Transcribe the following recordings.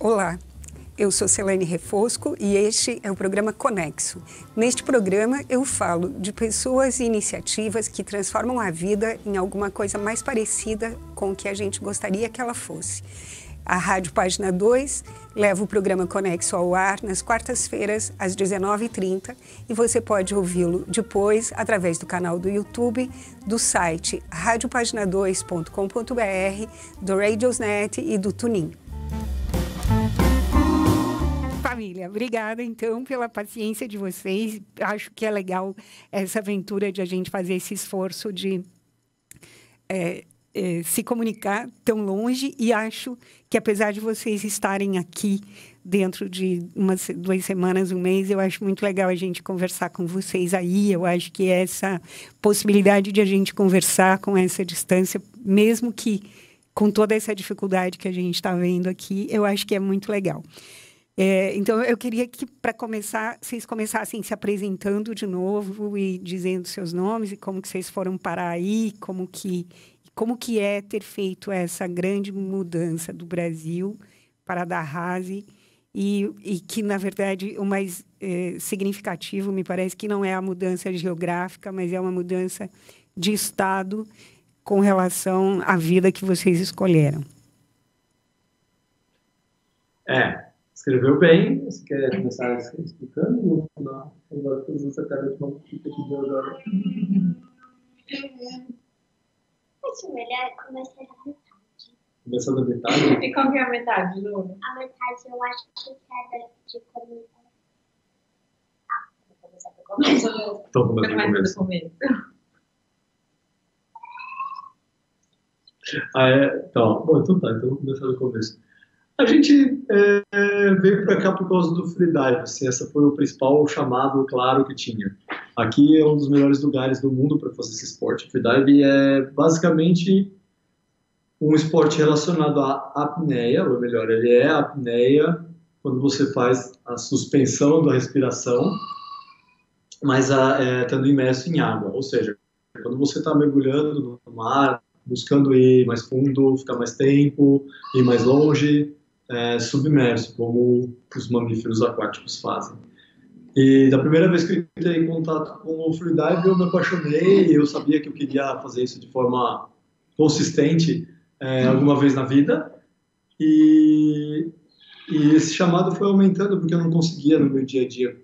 Olá, eu sou Celane Refosco e este é o programa Conexo. Neste programa eu falo de pessoas e iniciativas que transformam a vida em alguma coisa mais parecida com o que a gente gostaria que ela fosse. A Rádio Página 2 leva o programa Conexo ao ar nas quartas-feiras, às 19h30, e você pode ouvi-lo depois através do canal do YouTube, do site radiopagina2.com.br, do Radiosnet e do TuneIn. Família, obrigada então pela paciência de vocês. Acho que é legal essa aventura de a gente fazer esse esforço de se comunicar tão longe, e acho que apesar de vocês estarem aqui dentro de 2 semanas, um mês, eu acho muito legal a gente conversar com vocês aí. Eu acho que essa possibilidade de a gente conversar com essa distância, mesmo que com toda essa dificuldade que a gente está vendo aqui, eu acho que é muito legal. Então, eu queria que, para começar, vocês começassem se apresentando de novo e dizendo seus nomes e como que vocês foram parar aí, como que é ter feito essa grande mudança do Brasil para a Dahase e que, na verdade, o mais significativo, me parece que não é a mudança geográfica, mas é uma mudança de estado com relação à vida que vocês escolheram. Escreveu bem. Você quer começar explicando? Não. Agora todas essa cara de uma fica aqui de agora. Acho melhor começar da metade. Começar da metade? E qual que é a metade, Lu? A metade eu acho que é de começar. Vou começar do começo. Então, começa do começo. Então, vou começar do começo. A gente veio para cá por causa do freedive, assim, essa foi o principal chamado, claro, que tinha. Aqui é um dos melhores lugares do mundo para fazer esse esporte. O freedive é basicamente um esporte relacionado à apneia, ou melhor, ele é a apneia quando você faz a suspensão da respiração, mas estando imerso em água, ou seja, quando você está mergulhando no mar, buscando ir mais fundo, ficar mais tempo, ir mais longe, submerso, como os mamíferos aquáticos fazem. E da primeira vez que eu entrei em contato com o freedive, eu me apaixonei, eu sabia que eu queria fazer isso de forma consistente alguma vez na vida, e esse chamado foi aumentando, porque eu não conseguia no meu dia a dia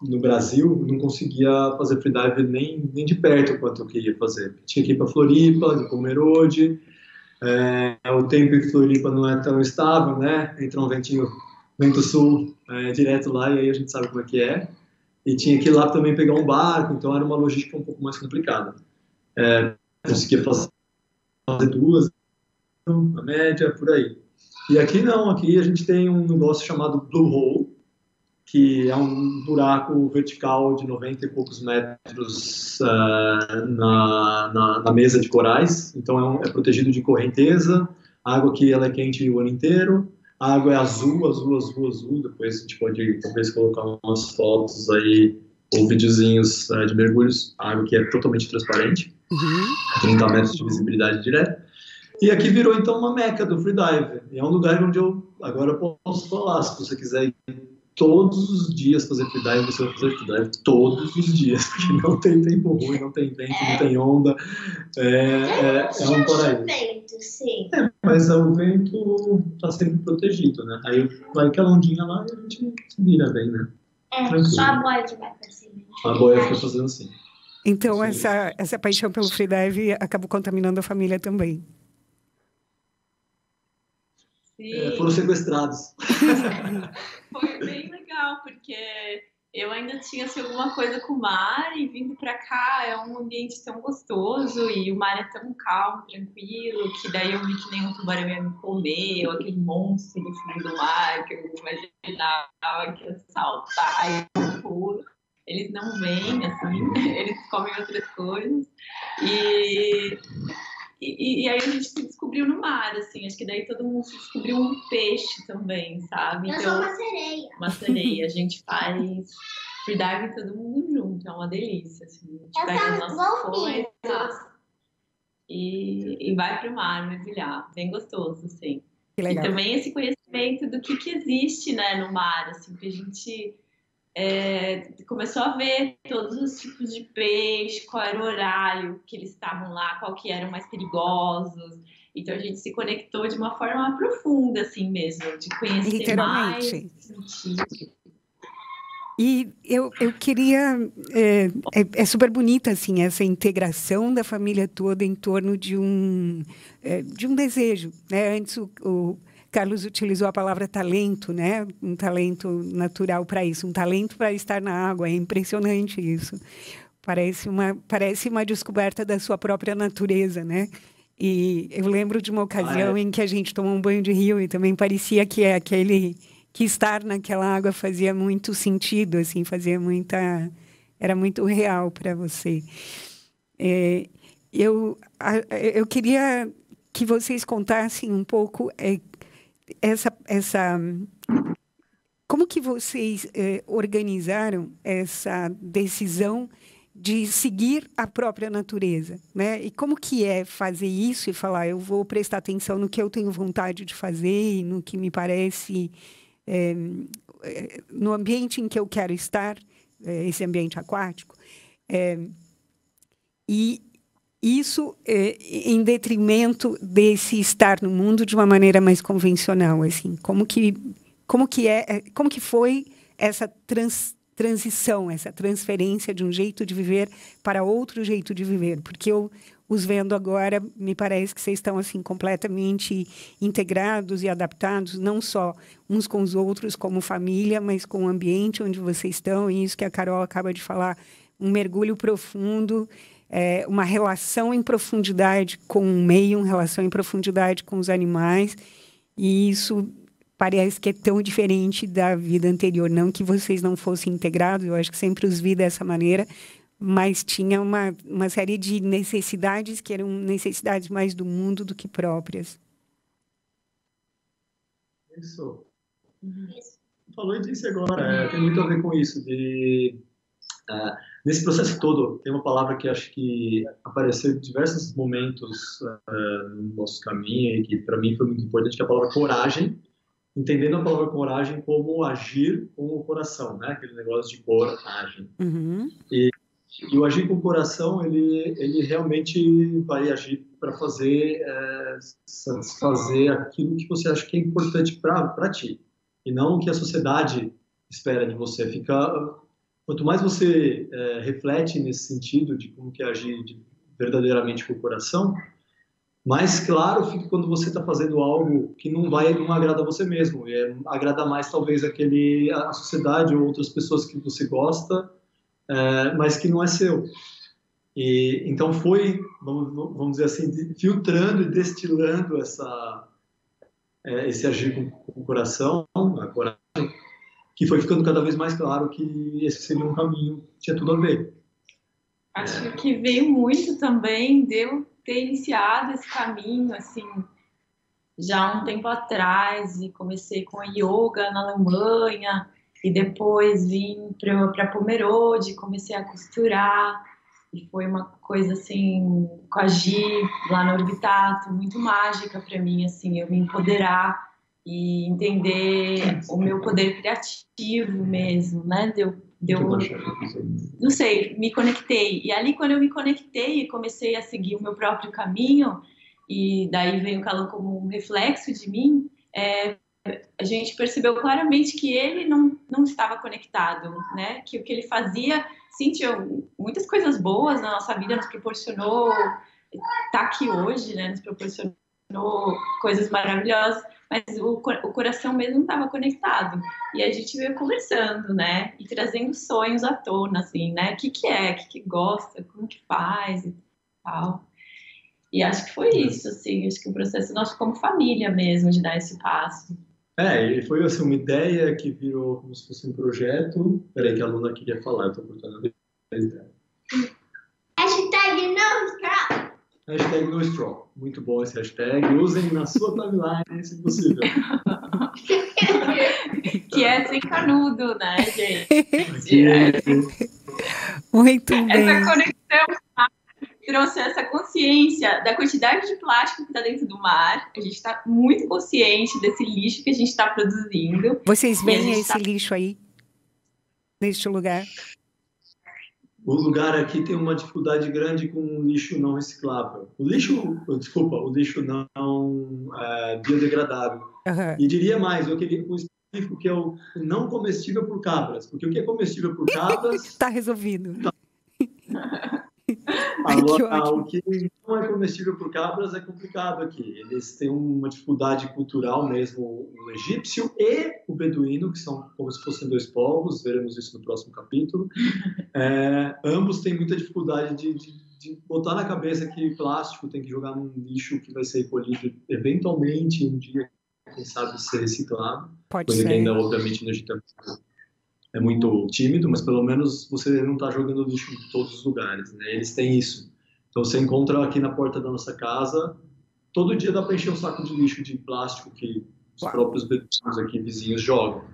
no Brasil, não conseguia fazer freedive nem de perto o quanto eu queria fazer. Tinha que ir para Floripa, de Pomerode, o tempo em Floripa não é tão estável, né? Entra um vento sul direto lá, e aí a gente sabe como é que é. E tinha que ir lá também pegar um barco, então era uma logística um pouco mais complicada. Conseguia fazer 2, a média, por aí. E aqui não, aqui a gente tem um negócio chamado Blue Hole, que é um buraco vertical de 90 e poucos metros na mesa de corais. Então é protegido de correnteza, a água aqui ela é quente o ano inteiro, a água é azul, azul, azul, azul. Depois a gente pode talvez colocar umas fotos aí ou videozinhos de mergulhos. A água aqui é totalmente transparente, 30 metros de visibilidade direta. E aqui virou então uma meca do freedive. É um lugar onde agora eu posso falar, se você quiser ir todos os dias fazer freedive, você vai fazer freedive todos os dias, porque não tem tempo ruim, não tem vento, não tem onda, é um paraíso. Vento, sim. Mas o vento está sempre protegido, né? Aí vai aquela ondinha lá e a gente se vira bem, né? Tranquilo. Só a boia que vai fazer. A boia fica fazendo assim. Então, essa paixão pelo freedive acabou contaminando a família também. Foram sequestrados. Foi bem legal, porque eu ainda tinha assim, alguma coisa com o mar, e vindo pra cá é um ambiente tão gostoso e o mar é tão calmo, tranquilo, que daí eu vi que nenhum tubarão ia me comer, ou aquele monstro do fundo do mar que eu imaginava que ia saltar e puro. Eles não vêm, assim, eles comem outras coisas. E aí a gente se descobriu no mar, assim, acho que daí todo mundo se descobriu um peixe também, sabe? Eu sou uma sereia. Uma sereia, a gente faz freedive todo mundo junto, é uma delícia, assim. A gente pega as nossas coisas e vai pro mar mergulhar, bem gostoso, assim. Que legal. E também esse conhecimento conhecimento do que existe, né, no mar, assim, que a gente começou a ver todos os tipos de peixe, qual era o horário que eles estavam lá, qual que eram mais perigosos. Então a gente se conectou de uma forma profunda, assim mesmo, de conhecer mais. Literalmente. E eu queria... É super bonita, assim, essa integração da família toda em torno de um desejo, né? Antes o Carlos utilizou a palavra talento, né? Um talento natural para isso, um talento para estar na água. É impressionante isso. Parece uma descoberta da sua própria natureza, né? E eu lembro de uma ocasião em que a gente tomou um banho de rio e também parecia que que estar naquela água fazia muito sentido, assim, era muito real para você. Eu queria que vocês contassem um pouco como que vocês organizaram essa decisão de seguir a própria natureza, né? E como que é fazer isso e falar, eu vou prestar atenção no que eu tenho vontade de fazer e no que me parece, no ambiente em que eu quero estar, esse ambiente aquático, e isso em detrimento desse estar no mundo de uma maneira mais convencional, assim, como que foi essa transição, essa transferência de um jeito de viver para outro jeito de viver, porque eu os vendo agora, me parece que vocês estão assim completamente integrados e adaptados, não só uns com os outros como família, mas com o ambiente onde vocês estão, e isso que a Carol acaba de falar, um mergulho profundo, uma relação em profundidade com o meio, uma relação em profundidade com os animais, e isso parece que é tão diferente da vida anterior. Não que vocês não fossem integrados, eu acho que sempre os vi dessa maneira, mas tinha uma série de necessidades que eram necessidades mais do mundo do que próprias. Isso. Falou e disse agora, tem muito a ver com isso, nesse processo todo, tem uma palavra que acho que apareceu em diversos momentos no nosso caminho e que para mim foi muito importante, que é a palavra coragem, entendendo a palavra coragem como agir com o coração, né? Aquele negócio de coragem. Uhum. E o agir com o coração, ele realmente vai agir para satisfazer aquilo que você acha que é importante para ti, e não o que a sociedade espera de você. Quanto mais você reflete nesse sentido de como que é agir verdadeiramente com o coração, mais claro fica quando você está fazendo algo que não agrada a você mesmo, agrada mais talvez a sociedade ou outras pessoas que você gosta, mas que não é seu. E então foi, vamos dizer assim, filtrando e destilando esse agir com o coração, a coragem, que foi ficando cada vez mais claro que esse seria um caminho que tinha tudo a ver. Acho que veio muito também de eu ter iniciado esse caminho, assim, já há um tempo atrás, e comecei com a yoga na Alemanha, e depois vim para Pomerode, comecei a costurar, e foi uma coisa, assim, com a Gi, lá no Orbitato, muito mágica para mim, assim, eu me empoderar e entender o meu poder criativo mesmo, né, não sei, me conectei. E ali, quando eu me conectei e comecei a seguir o meu próprio caminho, e daí veio o Calão como um reflexo de mim, a gente percebeu claramente que ele não estava conectado, né? Que o que ele fazia, sim, tinha muitas coisas boas na nossa vida, nos proporcionou estar aqui hoje, né? Nos proporcionou coisas maravilhosas, mas o coração mesmo não estava conectado. E a gente veio conversando, né? E trazendo sonhos à tona, assim, né? O que gosta, como que faz e tal. E acho que foi isso, assim. Acho que o processo nosso como família mesmo, de dar esse passo. E foi assim, uma ideia que virou como se fosse um projeto. Peraí que a Luna queria falar, eu estou cortando a ideia. Hashtag no straw. Muito bom esse hashtag. Usem na sua timeline, se possível. Que é sem canudo, né, gente? Muito bem. Essa conexão trouxe essa consciência consciência da quantidade de plástico que está dentro do mar, a gente está muito consciente desse lixo que a gente está produzindo. Vocês E a veem gente esse lixo aí, neste lugar? O lugar aqui tem uma dificuldade grande com o lixo não reciclável. O lixo não biodegradável. Aham. E diria mais, eu queria um específico que é o não comestível por cabras. Porque o que é comestível por cabras... Está resolvido. Agora, ótimo. o que não é comestível por cabras é complicado aqui. Eles têm uma dificuldade cultural mesmo, o egípcio e o beduíno, que são como se fossem dois povos, veremos isso no próximo capítulo. Ambos têm muita dificuldade de botar na cabeça que plástico tem que jogar num lixo que vai ser recolhido eventualmente um dia, quem sabe, ser reciclado. Pode Coisa que ser. ainda, obviamente, no Egito é muito tímido, mas pelo menos você não está jogando lixo em todos os lugares, né? Eles têm isso. Então você encontra aqui na porta da nossa casa, todo dia dá para encher um saco de lixo de plástico que os próprios beduínos aqui vizinhos jogam.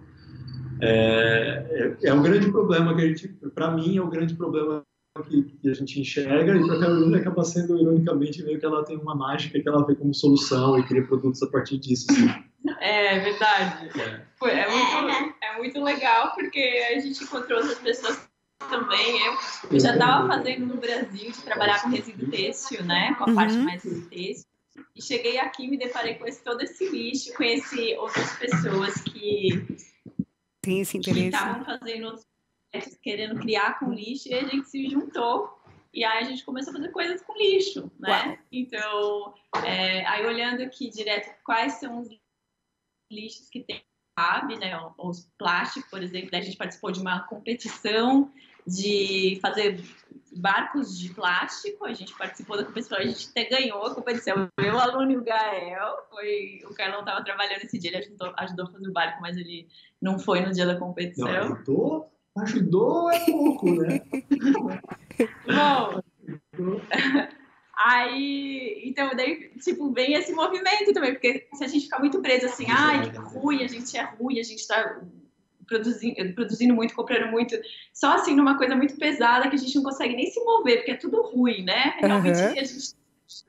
É um grande problema que a gente, para mim, é o grande problema que a gente enxerga, e para a Carolina acaba sendo, ironicamente, meio que ela tem uma mágica que ela vê como solução e cria produtos a partir disso. Assim. É verdade. É muito legal, porque a gente encontrou outras pessoas também. Eu já estava fazendo no Brasil de trabalhar com resíduo têxtil, né? Com a parte mais resíduo têxtil. E cheguei aqui e me deparei com todo esse lixo, conheci outras pessoas que tem esse interesse. Estavam fazendo outros projetos, querendo criar com lixo, e a gente se juntou. E aí a gente começou a fazer coisas com lixo, né? Uau. Então, aí olhando aqui direto, quais são os lixos que tem, sabe, né? Os plásticos, por exemplo, a gente participou de uma competição de fazer barcos de plástico, a gente participou da competição, a gente até ganhou a competição. Meu aluno e o Gael, o Carlão estava trabalhando esse dia, ele ajudou a fazer o barco, mas ele não foi no dia da competição. Não, ajudou é pouco, né? Bom, aí, então, daí, tipo, vem esse movimento também, porque se a gente ficar muito preso assim, ai, que ruim, a gente está produzindo muito, comprando muito, só assim, numa coisa muito pesada que a gente não consegue nem se mover, porque é tudo ruim, né? Realmente a gente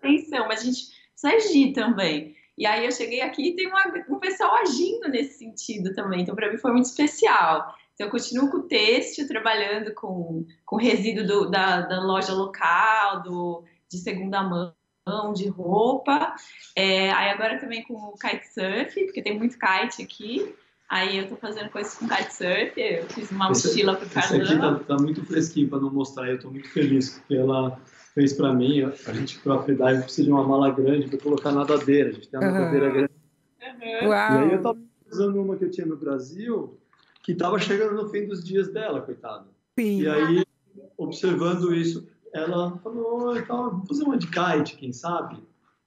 tem tensão, mas a gente precisa agir também. E aí eu cheguei aqui e tem um pessoal agindo nesse sentido também, então para mim foi muito especial. Então eu continuo com o têxtil, trabalhando com resíduo da loja local, de segunda mão, de roupa, aí agora também com o kitesurf, porque tem muito kite aqui. Aí eu tô fazendo coisas com kitesurf, eu fiz uma mochila pro Carlão. Esse aqui tá muito fresquinho para não mostrar, eu tô muito feliz, porque ela fez para mim, a gente para freediving precisa de uma mala grande para colocar nadadeira, a gente tem uma nadadeira grande. Uau. E aí eu tava usando uma que eu tinha no Brasil, que tava chegando no fim dos dias dela, coitada. Sim. E aí, observando isso, ela falou, então, vamos fazer uma de kite, quem sabe?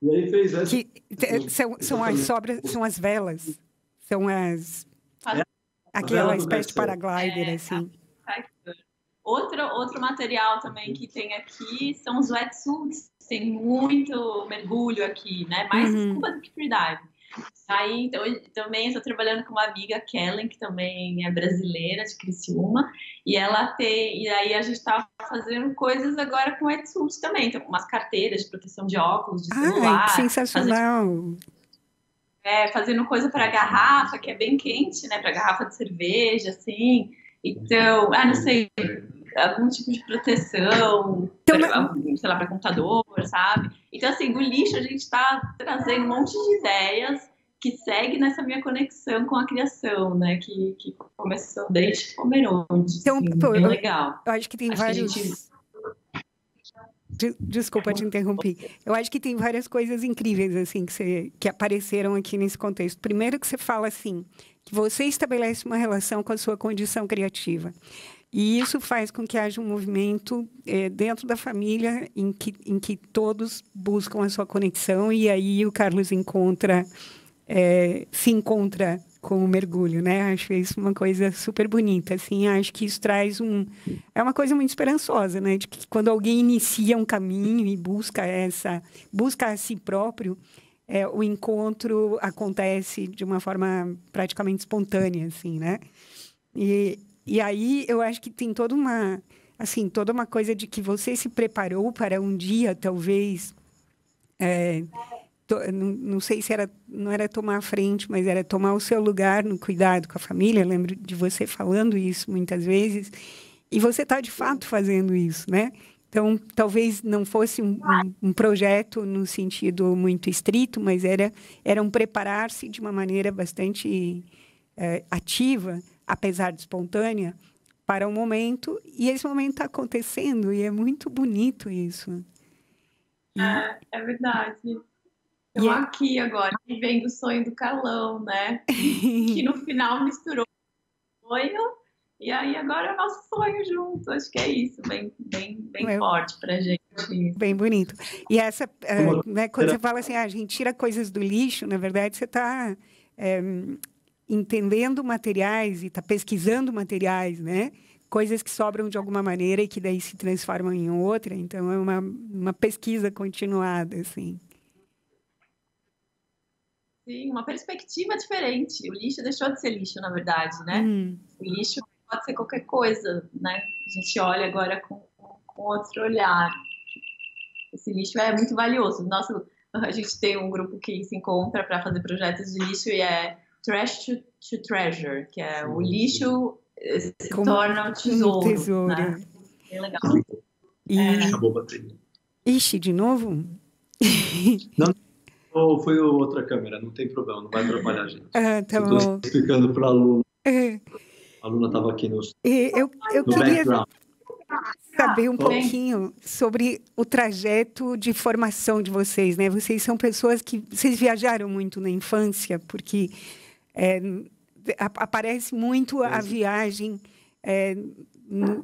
E aí fez essa. São as velas, são aquela espécie de paraglider, assim. Outro material também que tem aqui são os wetsuits. Tem muito mergulho aqui, né? Mais scuba do que freediving. Aí, então, eu também estou trabalhando com uma amiga, Kellen, que também é brasileira, de Criciúma, e aí a gente está fazendo coisas agora com wetsuits também, então, umas carteiras de proteção de óculos, de celular. Ai, que sensacional! Fazendo coisa para garrafa, que é bem quente, né? Para garrafa de cerveja, assim. Então, não sei, algum tipo de proteção, sei lá, para computador, sabe? Então, assim, do lixo a gente está trazendo um monte de ideias que segue nessa minha conexão com a criação, né? Que começou desde Pomerode, então, assim, bem legal. Eu acho que tem vários... Desculpa te interromper. Eu acho que tem várias coisas incríveis assim que apareceram aqui nesse contexto. Primeiro que você fala assim, que você estabelece uma relação com a sua condição criativa. E isso faz com que haja um movimento dentro da família em que todos buscam a sua conexão, e aí o Carlos se encontra com o mergulho, né? Acho isso uma coisa super bonita, assim. Acho que isso traz é uma coisa muito esperançosa, né? De que quando alguém inicia um caminho e busca a si próprio, o encontro acontece de uma forma praticamente espontânea, assim, né? E aí eu acho que tem toda assim, toda uma coisa de que você se preparou para um dia, talvez, não sei se não era tomar a frente, mas era tomar o seu lugar no cuidado com a família. Eu lembro de você falando isso muitas vezes. E você está, de fato, fazendo isso, né? Então, talvez não fosse um projeto no sentido muito estrito, mas era um preparar-se de uma maneira bastante ativa, apesar de espontânea, para o momento. E esse momento está acontecendo, e é muito bonito isso. É verdade. Estamos aqui agora, vivendo o sonho do Carlão, né? Que no final misturou o sonho, e aí agora é o nosso sonho junto. Acho que é isso, bem forte pra gente. Bem bonito. E essa, né, quando você fala assim, a gente tira coisas do lixo, na verdade você está entendendo materiais e está pesquisando materiais, né? Coisas que sobram de alguma maneira e que daí se transformam em outra. Então, é uma pesquisa continuada, assim. Sim, uma perspectiva diferente. O lixo deixou de ser lixo, na verdade, né? O lixo pode ser qualquer coisa, né? A gente olha agora com outro olhar. Esse lixo é muito valioso. A gente tem um grupo que se encontra para fazer projetos de lixo e é Trash to Treasure, que é o lixo se torna um tesouro. Né? É legal. Acabou a bateria. Ixi, de novo? Não. Ou foi outra câmera, não tem problema, não vai atrapalhar a gente. Tá bom. Estou explicando para a aluna. A aluna estava aqui no queria background. Saber um pouquinho sobre o trajeto de formação de vocês, né? Vocês são pessoas que... Vocês viajaram muito na infância, porque aparece muito a viagem...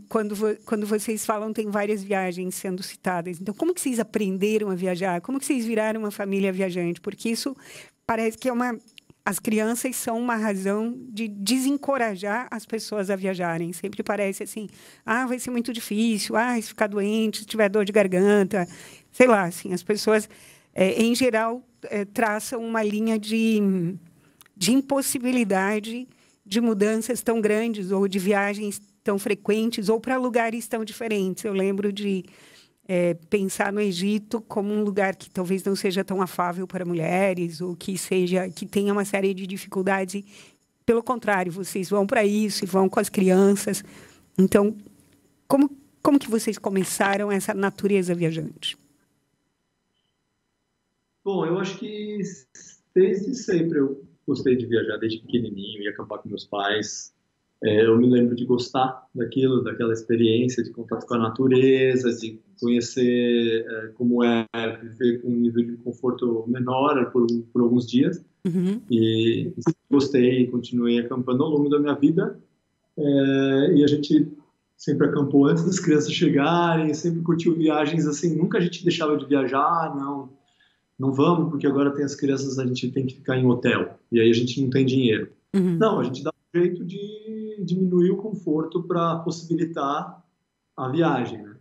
Quando vocês falam, tem várias viagens sendo citadas. Então, como que vocês aprenderam a viajar? Como que vocês viraram uma família viajante? Porque isso parece que as crianças são uma razão de desencorajar as pessoas a viajarem. Sempre parece assim, vai ser muito difícil, se ficar doente, se tiver dor de garganta, sei lá, assim, as pessoas, em geral, traçam uma linha de impossibilidade de mudanças tão grandes ou de viagens tão frequentes ou para lugares tão diferentes. Eu lembro de pensar no Egito como um lugar que talvez não seja tão afável para mulheres ou que tenha uma série de dificuldades. Pelo contrário, vocês vão para isso e vão com as crianças. Então, como que vocês começaram essa natureza viajante? Bom, eu acho que desde sempre eu gostei de viajar, desde pequenininho, ia acampar com meus pais. Eu me lembro de gostar daquela experiência de contato com a natureza, de conhecer como é viver com um nível de conforto menor por alguns dias. Uhum. E gostei e continuei acampando ao longo da minha vida. E a gente sempre acampou antes das crianças chegarem, sempre curtiu viagens assim. Nunca a gente deixava de viajar, não vamos, porque agora tem as crianças, a gente tem que ficar em hotel. E aí a gente não tem dinheiro. Uhum. Não, a gente dá um jeito de diminuir o conforto para possibilitar a viagem, né?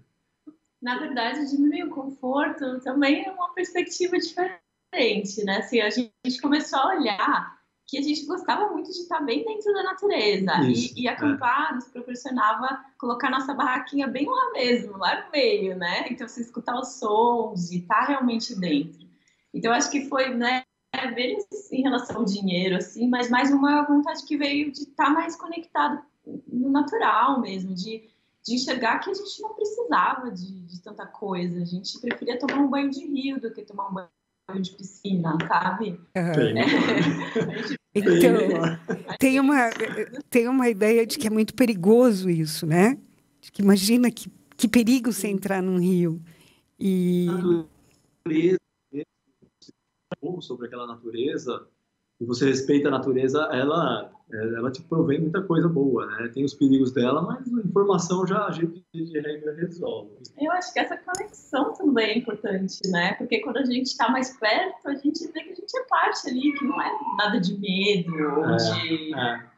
Na verdade, diminuir o conforto também é uma perspectiva diferente, né? Assim, a gente começou a olhar que a gente gostava muito de estar bem dentro da natureza. E acampar nos proporcionava colocar nossa barraquinha bem lá mesmo, lá no meio, né? Então, você escutar os sons e estar realmente dentro. Então, acho que foi, né, menos em relação ao dinheiro, assim, mas mais uma vontade que veio de estar mais conectado no natural mesmo, de enxergar que a gente não precisava de tanta coisa. A gente preferia tomar um banho de rio do que tomar um banho de piscina, sabe? Então, tem uma ideia de que é muito perigoso isso, né? De que imagina que perigo você entrar num rio. E... sobre aquela natureza, e você respeita a natureza, ela te provém muita coisa boa, né? Tem os perigos dela, mas a informação já a gente de regra resolve. Eu acho que essa conexão também é importante, né? Porque quando a gente está mais perto, a gente vê que a gente é parte ali, que não é nada de medo,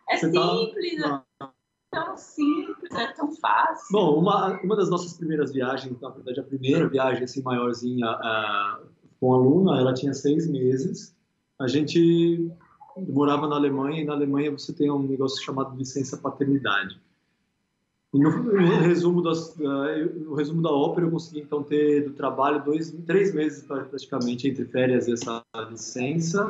é simples, tão simples, é tão fácil. Bom, uma das nossas primeiras viagens, na verdade a primeira viagem assim maiorzinha com a aluna, ela tinha 6 meses. A gente morava na Alemanha, e na Alemanha você tem um negócio chamado licença paternidade. E no resumo no resumo da ópera, eu consegui, então, ter do trabalho 3 meses, praticamente, entre férias e essa licença,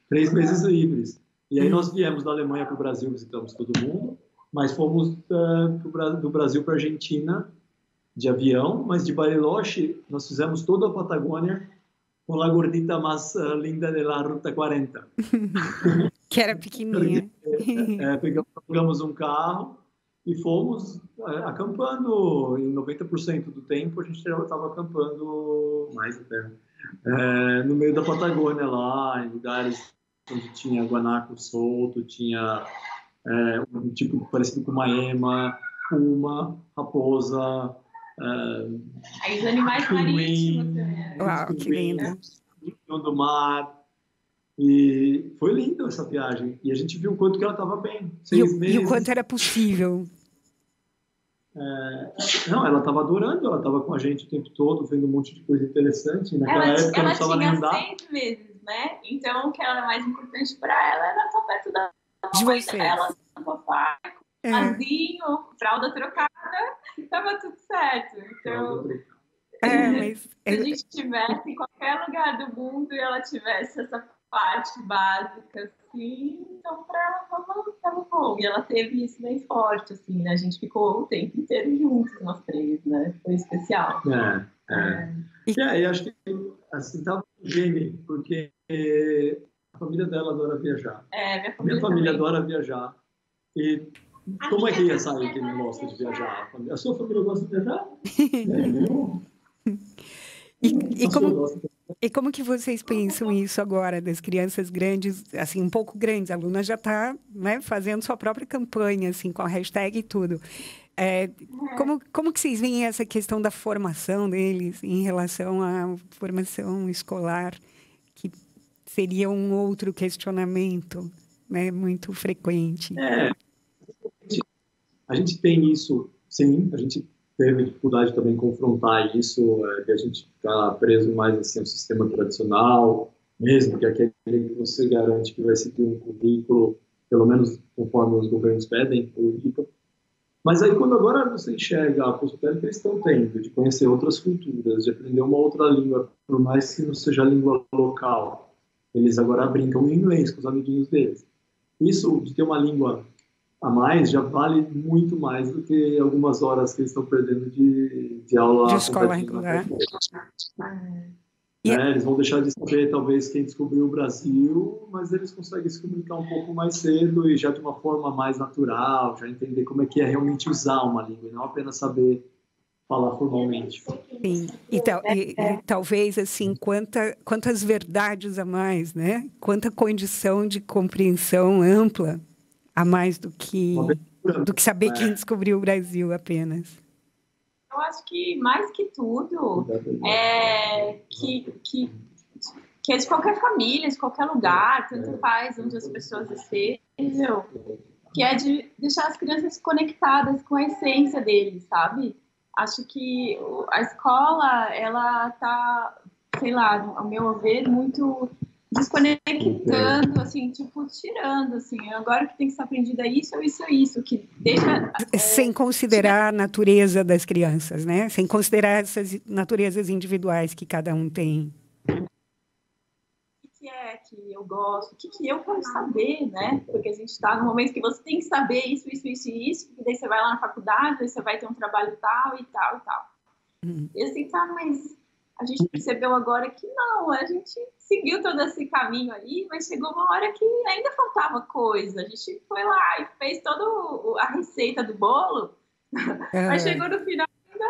3 meses livres. E aí nós viemos da Alemanha para o Brasil, visitamos todo mundo, mas fomos do Brasil para a Argentina de avião, mas de Bariloche nós fizemos toda a Patagônia com a gordita mais linda da Ruta 40. Que era pequenininha. Pegamos um carro e fomos acampando. Em 90% do tempo a gente estava acampando mais até no meio da Patagônia lá, em lugares onde tinha guanaco solto, tinha um tipo parecido com uma ema, puma, raposa, Aí os animais marítimos também. Uau, que lindo. Do mar. E foi lindo essa viagem. E a gente viu o quanto que ela estava bem. 6 meses. E o quanto era possível. Não, ela estava adorando. Ela estava com a gente o tempo todo, vendo um monte de coisa interessante. Naquela época não precisava nem andar. Ela tinha 6 meses, né? Então, o que era mais importante para ela era estar perto de vocês. Ela no sofá, casinho, fralda trocada, estava tudo certo. Então, mas se a gente estivesse em qualquer lugar do mundo e ela tivesse essa parte básica, assim, então para ela estava bom. E ela teve isso bem forte, assim, né? A gente ficou o tempo inteiro juntos, nós 3, né? Foi especial. E acho que assim, estava gêmeo, porque a família dela adora viajar. Minha família adora viajar. E como é que ia sair quem não gosta de viajar? A sua família gosta de viajar? E como que vocês pensam isso agora, das crianças grandes, assim, um pouco grandes? A Luna já está, né, fazendo sua própria campanha, assim, com a hashtag e tudo. Como que vocês veem essa questão da formação deles em relação à formação escolar, que seria um outro questionamento, né, muito frequente? A gente tem isso, sim, a gente teve dificuldade também em confrontar isso, de a gente ficar preso mais assim, ao sistema tradicional, mesmo que aquele que você garante que vai seguir um currículo, pelo menos conforme os governos pedem, ou indicam. Mas aí, quando agora você enxerga a possibilidade que eles estão tendo de conhecer outras culturas, de aprender uma outra língua, por mais que não seja a língua local, eles agora brincam em inglês com os amiguinhos deles. Isso de ter uma língua a mais já vale muito mais do que algumas horas que eles estão perdendo de aula. De escola regular. Eles vão deixar de saber, talvez, quem descobriu o Brasil, mas eles conseguem se comunicar um pouco mais cedo e já de uma forma mais natural, já entender como é que é realmente usar uma língua, e não apenas saber falar formalmente. Sim, e talvez, assim, quantas verdades a mais, né? Quanta condição de compreensão ampla a mais do que saber quem descobriu o Brasil apenas. Eu acho que, mais que tudo, que é de qualquer família, de qualquer lugar, tanto faz onde as pessoas estejam, que é de deixar as crianças conectadas com a essência deles, sabe? Acho que a escola, ela tá, sei lá, ao meu ver, muito desconectando, assim, tipo, tirando, assim, agora o que tem que ser aprendido é isso, que deixa... Sem considerar a natureza das crianças, né? Sem considerar essas naturezas individuais que cada um tem. O que é que eu gosto? O que eu quero saber, né? Porque a gente está no momento que você tem que saber isso, e daí você vai lá na faculdade, daí você vai ter um trabalho tal. E assim, tá, mas... A gente percebeu agora que não, a gente seguiu todo esse caminho ali, mas chegou uma hora que ainda faltava coisa. A gente foi lá e fez toda a receita do bolo, mas chegou no final e ainda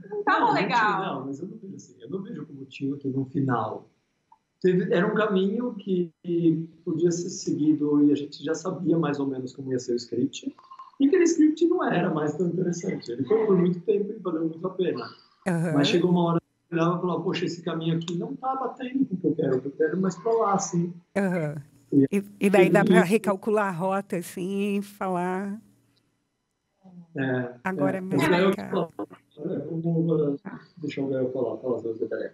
não estava legal. Não, mas eu não vejo assim. Eu não vejo como tinha que no final. Era um caminho que podia ser seguido e a gente já sabia mais ou menos como ia ser o script. E aquele script não era mais tão interessante. Ele foi por muito tempo e valeu muito a pena. Mas chegou uma hora e falava, poxa, esse caminho aqui não está batendo com o que eu quero mais para lá, assim. E daí dá para recalcular a rota, assim, e falar... Agora é mais legal. Deixa o Gael falar. Fala, seu Zé.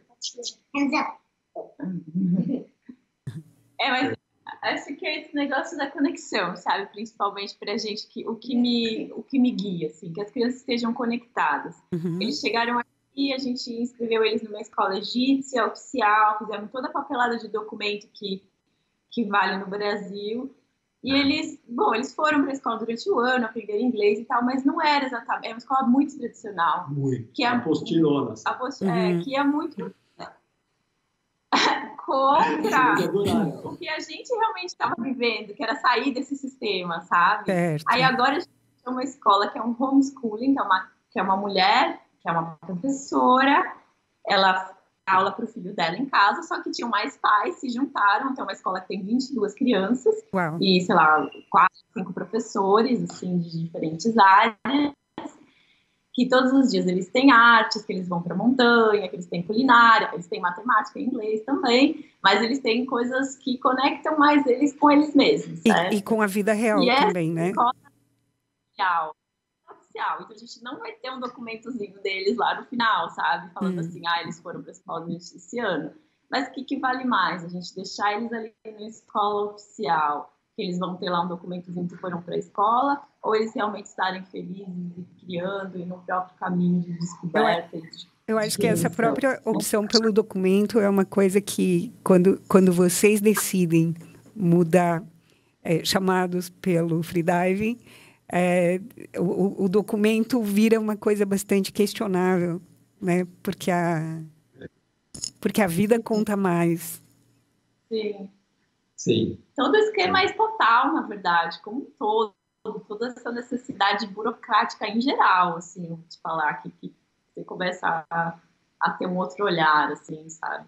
Mas Acho que é esse negócio da conexão, sabe? Principalmente pra gente, o que me guia, assim, que as crianças estejam conectadas. Uhum. Eles chegaram aqui, a gente inscreveu eles numa escola egípcia, oficial, fizemos toda a papelada de documento que vale no Brasil. E eles foram para a escola durante o ano, aprenderam inglês e tal, mas não era exatamente, é uma escola muito tradicional. Muito. Que é Apostilona. que é muito contra o que a gente realmente estava vivendo, que era sair desse sistema, sabe? Certo. Aí agora a gente tem uma escola que é um homeschooling, que é uma mulher, que é uma professora, ela dá aula para o filho dela em casa, só que tinham mais pais, se juntaram, tem uma escola que tem 22 crianças, Uau. e, sei lá, 4, 5 professores, assim, de diferentes áreas, que todos os dias eles têm artes, que eles vão para a montanha, que eles têm culinária, eles têm matemática e inglês também, mas eles têm coisas que conectam mais eles com eles mesmos, certo? E com a vida real também, né? Escola oficial. Então a gente não vai ter um documentozinho deles lá no final, sabe? Falando assim, eles foram para a escola durante esse ano. Mas o que vale mais? A gente deixar eles ali na escola oficial, que eles vão ter lá um documentozinho que foram para a escola, ou eles realmente estarem felizes e criando e no próprio caminho de descoberta. Eu acho que essa própria opção pelo documento é uma coisa que, quando vocês decidem mudar chamados pelo freediving, o documento vira uma coisa bastante questionável, né? Porque a vida conta mais. Sim. Sim. Todo esquema é total, na verdade, como um todo, toda essa necessidade burocrática em geral, assim, vou te falar que você começa a ter um outro olhar, assim, sabe?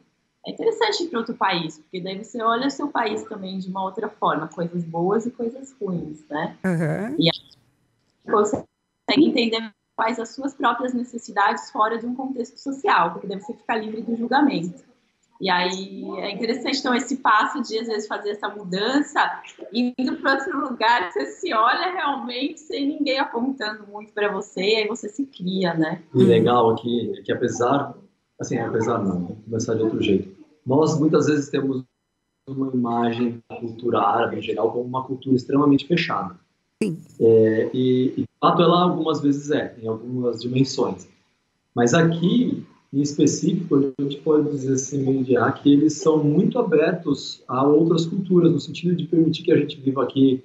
É interessante ir para outro país, porque daí você olha o seu país também de uma outra forma, coisas boas e coisas ruins, né? Uhum. E aí você consegue entender quais as suas próprias necessidades fora de um contexto social, porque daí você fica livre do julgamento. E aí é interessante, então, esse passo de, às vezes, fazer essa mudança, indo para outro lugar, você se olha realmente sem ninguém apontando muito para você, e aí você se cria, né? E legal aqui é que apesar não, vou começar de outro jeito. Nós, muitas vezes, temos uma imagem da cultura árabe, em geral, como uma cultura extremamente fechada. Sim. E, de fato, ela algumas vezes em algumas dimensões. Mas aqui, em específico, a gente pode dizer assim, que eles são muito abertos a outras culturas, no sentido de permitir que a gente viva aqui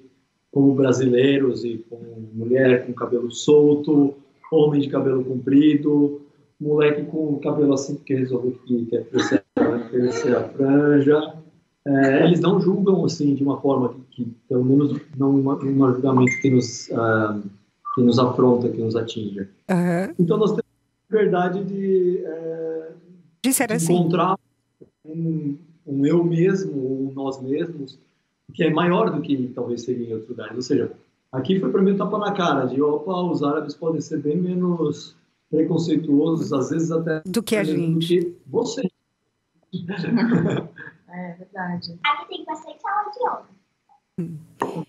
como brasileiros e com mulher com cabelo solto, homem de cabelo comprido, moleque com cabelo assim porque resolveu que quer crescer a franja. Eles não julgam assim de uma forma que pelo menos não um julgamento que nos afronta, que nos atinja. Uhum. Então nós temos a liberdade de encontrar um eu mesmo, um nós mesmos, que é maior do que talvez seria em outros lugares. Ou seja, aqui foi para mim um tapa na cara de os árabes podem ser bem menos preconceituosos, às vezes até do que a gente. Do que você. É verdade. Aqui tem bastante aula de yoga.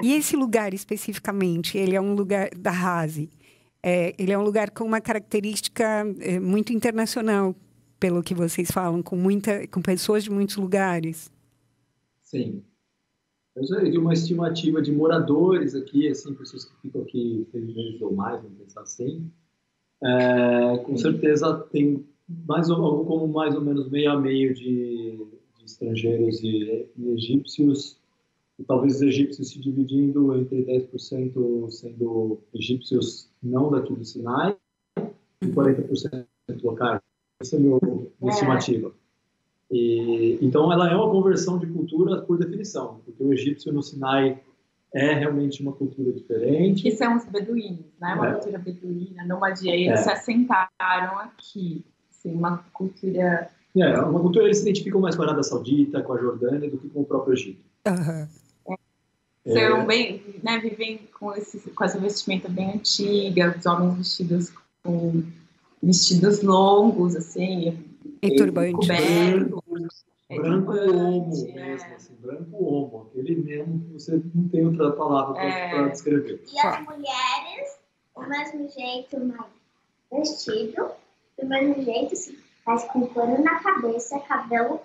E esse lugar especificamente, ele é um lugar da Razi. Ele é um lugar com uma característica muito internacional, pelo que vocês falam, com pessoas de muitos lugares. Sim. Eu já vi uma estimativa de moradores aqui, assim, pessoas que ficam aqui 6 meses ou mais, vamos pensar assim. Com certeza tem algo como mais ou menos meio a meio de estrangeiros e egípcios, e talvez os egípcios se dividindo entre 10% sendo egípcios não daqui do Sinai e 40% locais. Essa é a minha estimativa. Então, ela é uma conversão de cultura por definição, porque o egípcio no Sinai é realmente uma cultura diferente. Que são os beduínos, né? Uma cultura beduína, nômade, eles se assentaram aqui. Assim, uma cultura... uma cultura, eles se identificam mais com a Arábia Saudita, com a Jordânia, do que com o próprio Egito. São bem, né, vivem com essa vestimenta bem antiga, os homens vestidos com vestidos longos, assim, e turbante. Cobertos. Branco homo mesmo, assim, branco homo, aquele mesmo que você não tem outra palavra para descrever. E as mulheres, do mesmo jeito, mais vestido, do mesmo jeito, se faz com pano na cabeça, cabelo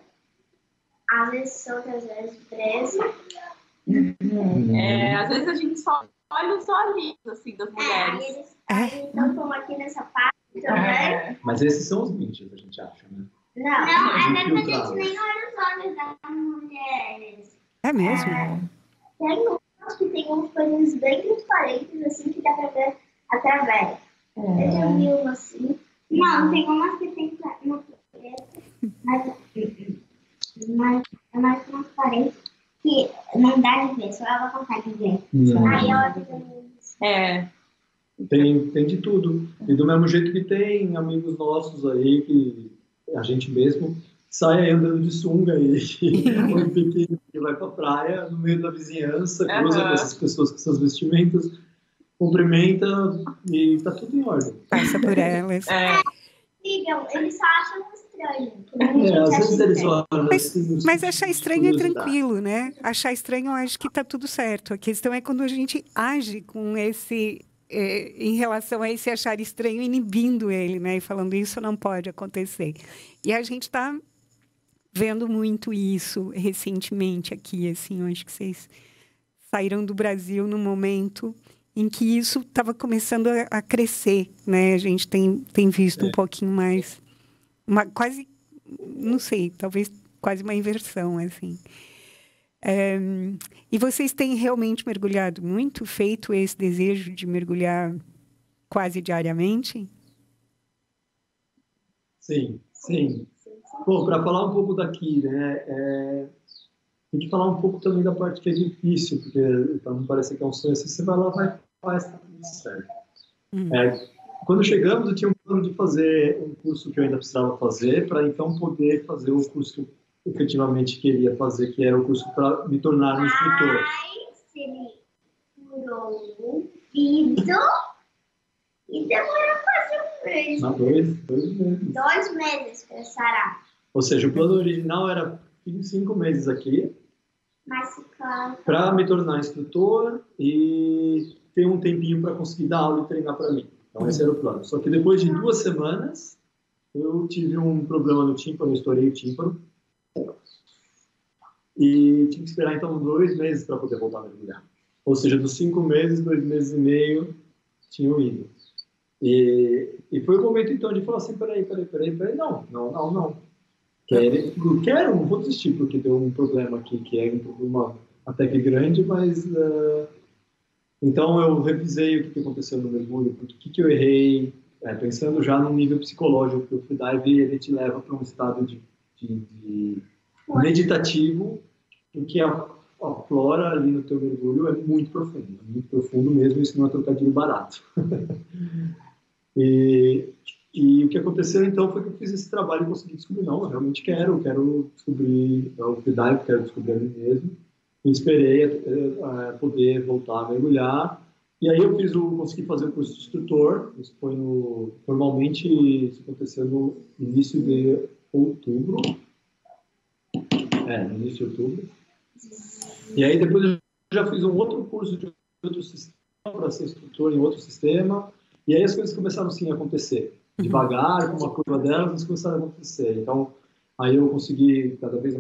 às vezes solto, às vezes preso. Às vezes a gente só olha os olhinhos, assim, das mulheres. Eles estão aqui nessa parte também. Mas esses são os ninjas, a gente acha, né? Não, às vezes a gente nem olha os olhos das mulheres. É mesmo? Tem uns que tem uns coisinhos bem transparentes, assim, que dá pra ver através. Eu já vi uma assim. Não, tem umas que tem uma preta, mas é mais transparente, que não dá de ver, só ela consegue ver. Aí ela fica... Tem de tudo. E do mesmo jeito que tem amigos nossos aí, que a gente mesmo sai andando de sunga e ou pequeno que vai pra praia, no meio da vizinhança, cruza com essas pessoas com essas vestimentas, cumprimenta e tá tudo em ordem. Passa por elas. Eles só acham estranho. Às vezes eles olham assim, Mas achar estranho é tranquilo, né? Achar estranho, eu acho que tá tudo certo. A questão é quando a gente age com esse... em relação a esse achar estranho, inibindo ele, né? E falando, isso não pode acontecer. E a gente está vendo muito isso recentemente aqui, assim. Eu acho que vocês saíram do Brasil no momento em que isso estava começando a crescer, né? A gente tem visto um pouquinho mais... quase, não sei, talvez quase uma inversão, assim. E vocês têm realmente mergulhado muito, feito esse desejo de mergulhar quase diariamente? Sim. Bom, para falar um pouco daqui, né, tem que falar um pouco também da parte que é difícil, porque para não parecer que é um sonho, assim, você vai lá, vai, faz, tá tudo certo. Quando chegamos, eu tinha um plano de fazer um curso que eu ainda precisava fazer, para então poder fazer o curso que eu efetivamente queria fazer, que era o curso para me tornar um instrutor. Mas ele furou o ouvido e demorou quase um mês. Não, 2 meses. 2 meses para sarar. Ou seja, o plano original era 5 meses aqui, Mas claro. para me tornar instrutor e ter um tempinho para conseguir dar aula e treinar para mim. Então, esse era o plano. Só que depois de 2 semanas, eu tive um problema no tímpano, eu estourei o tímpano. E tive que esperar, então, 2 meses para poder voltar a mergulhar. Ou seja, dos 5 meses, 2 meses e meio, tinham ido. E foi o momento, então, de falar assim, peraí, não. Quero, não vou desistir, porque deu um problema aqui, que é um problema até que grande, mas... Então, eu revisei o que aconteceu no mergulho, o que eu errei, pensando já no nível psicológico, porque o freedive, ele te leva para um estado de meditativo, em que a flora ali no teu mergulho é muito profundo mesmo, isso não é trocadilho barato. E o que aconteceu então foi que eu fiz esse trabalho e consegui descobrir, não, eu realmente quero descobrir o freedive, quero descobrir a mim mesmo, e esperei poder voltar a mergulhar. E aí eu consegui fazer o curso de instrutor, isso foi formalmente isso aconteceu no início de outubro. No início de outubro. E aí depois eu já fiz um outro curso de outro sistema, para ser instrutor em outro sistema, e aí as coisas começaram sim a acontecer. Devagar, com uma curva delas, elas começaram a acontecer. Então, aí eu consegui cada vez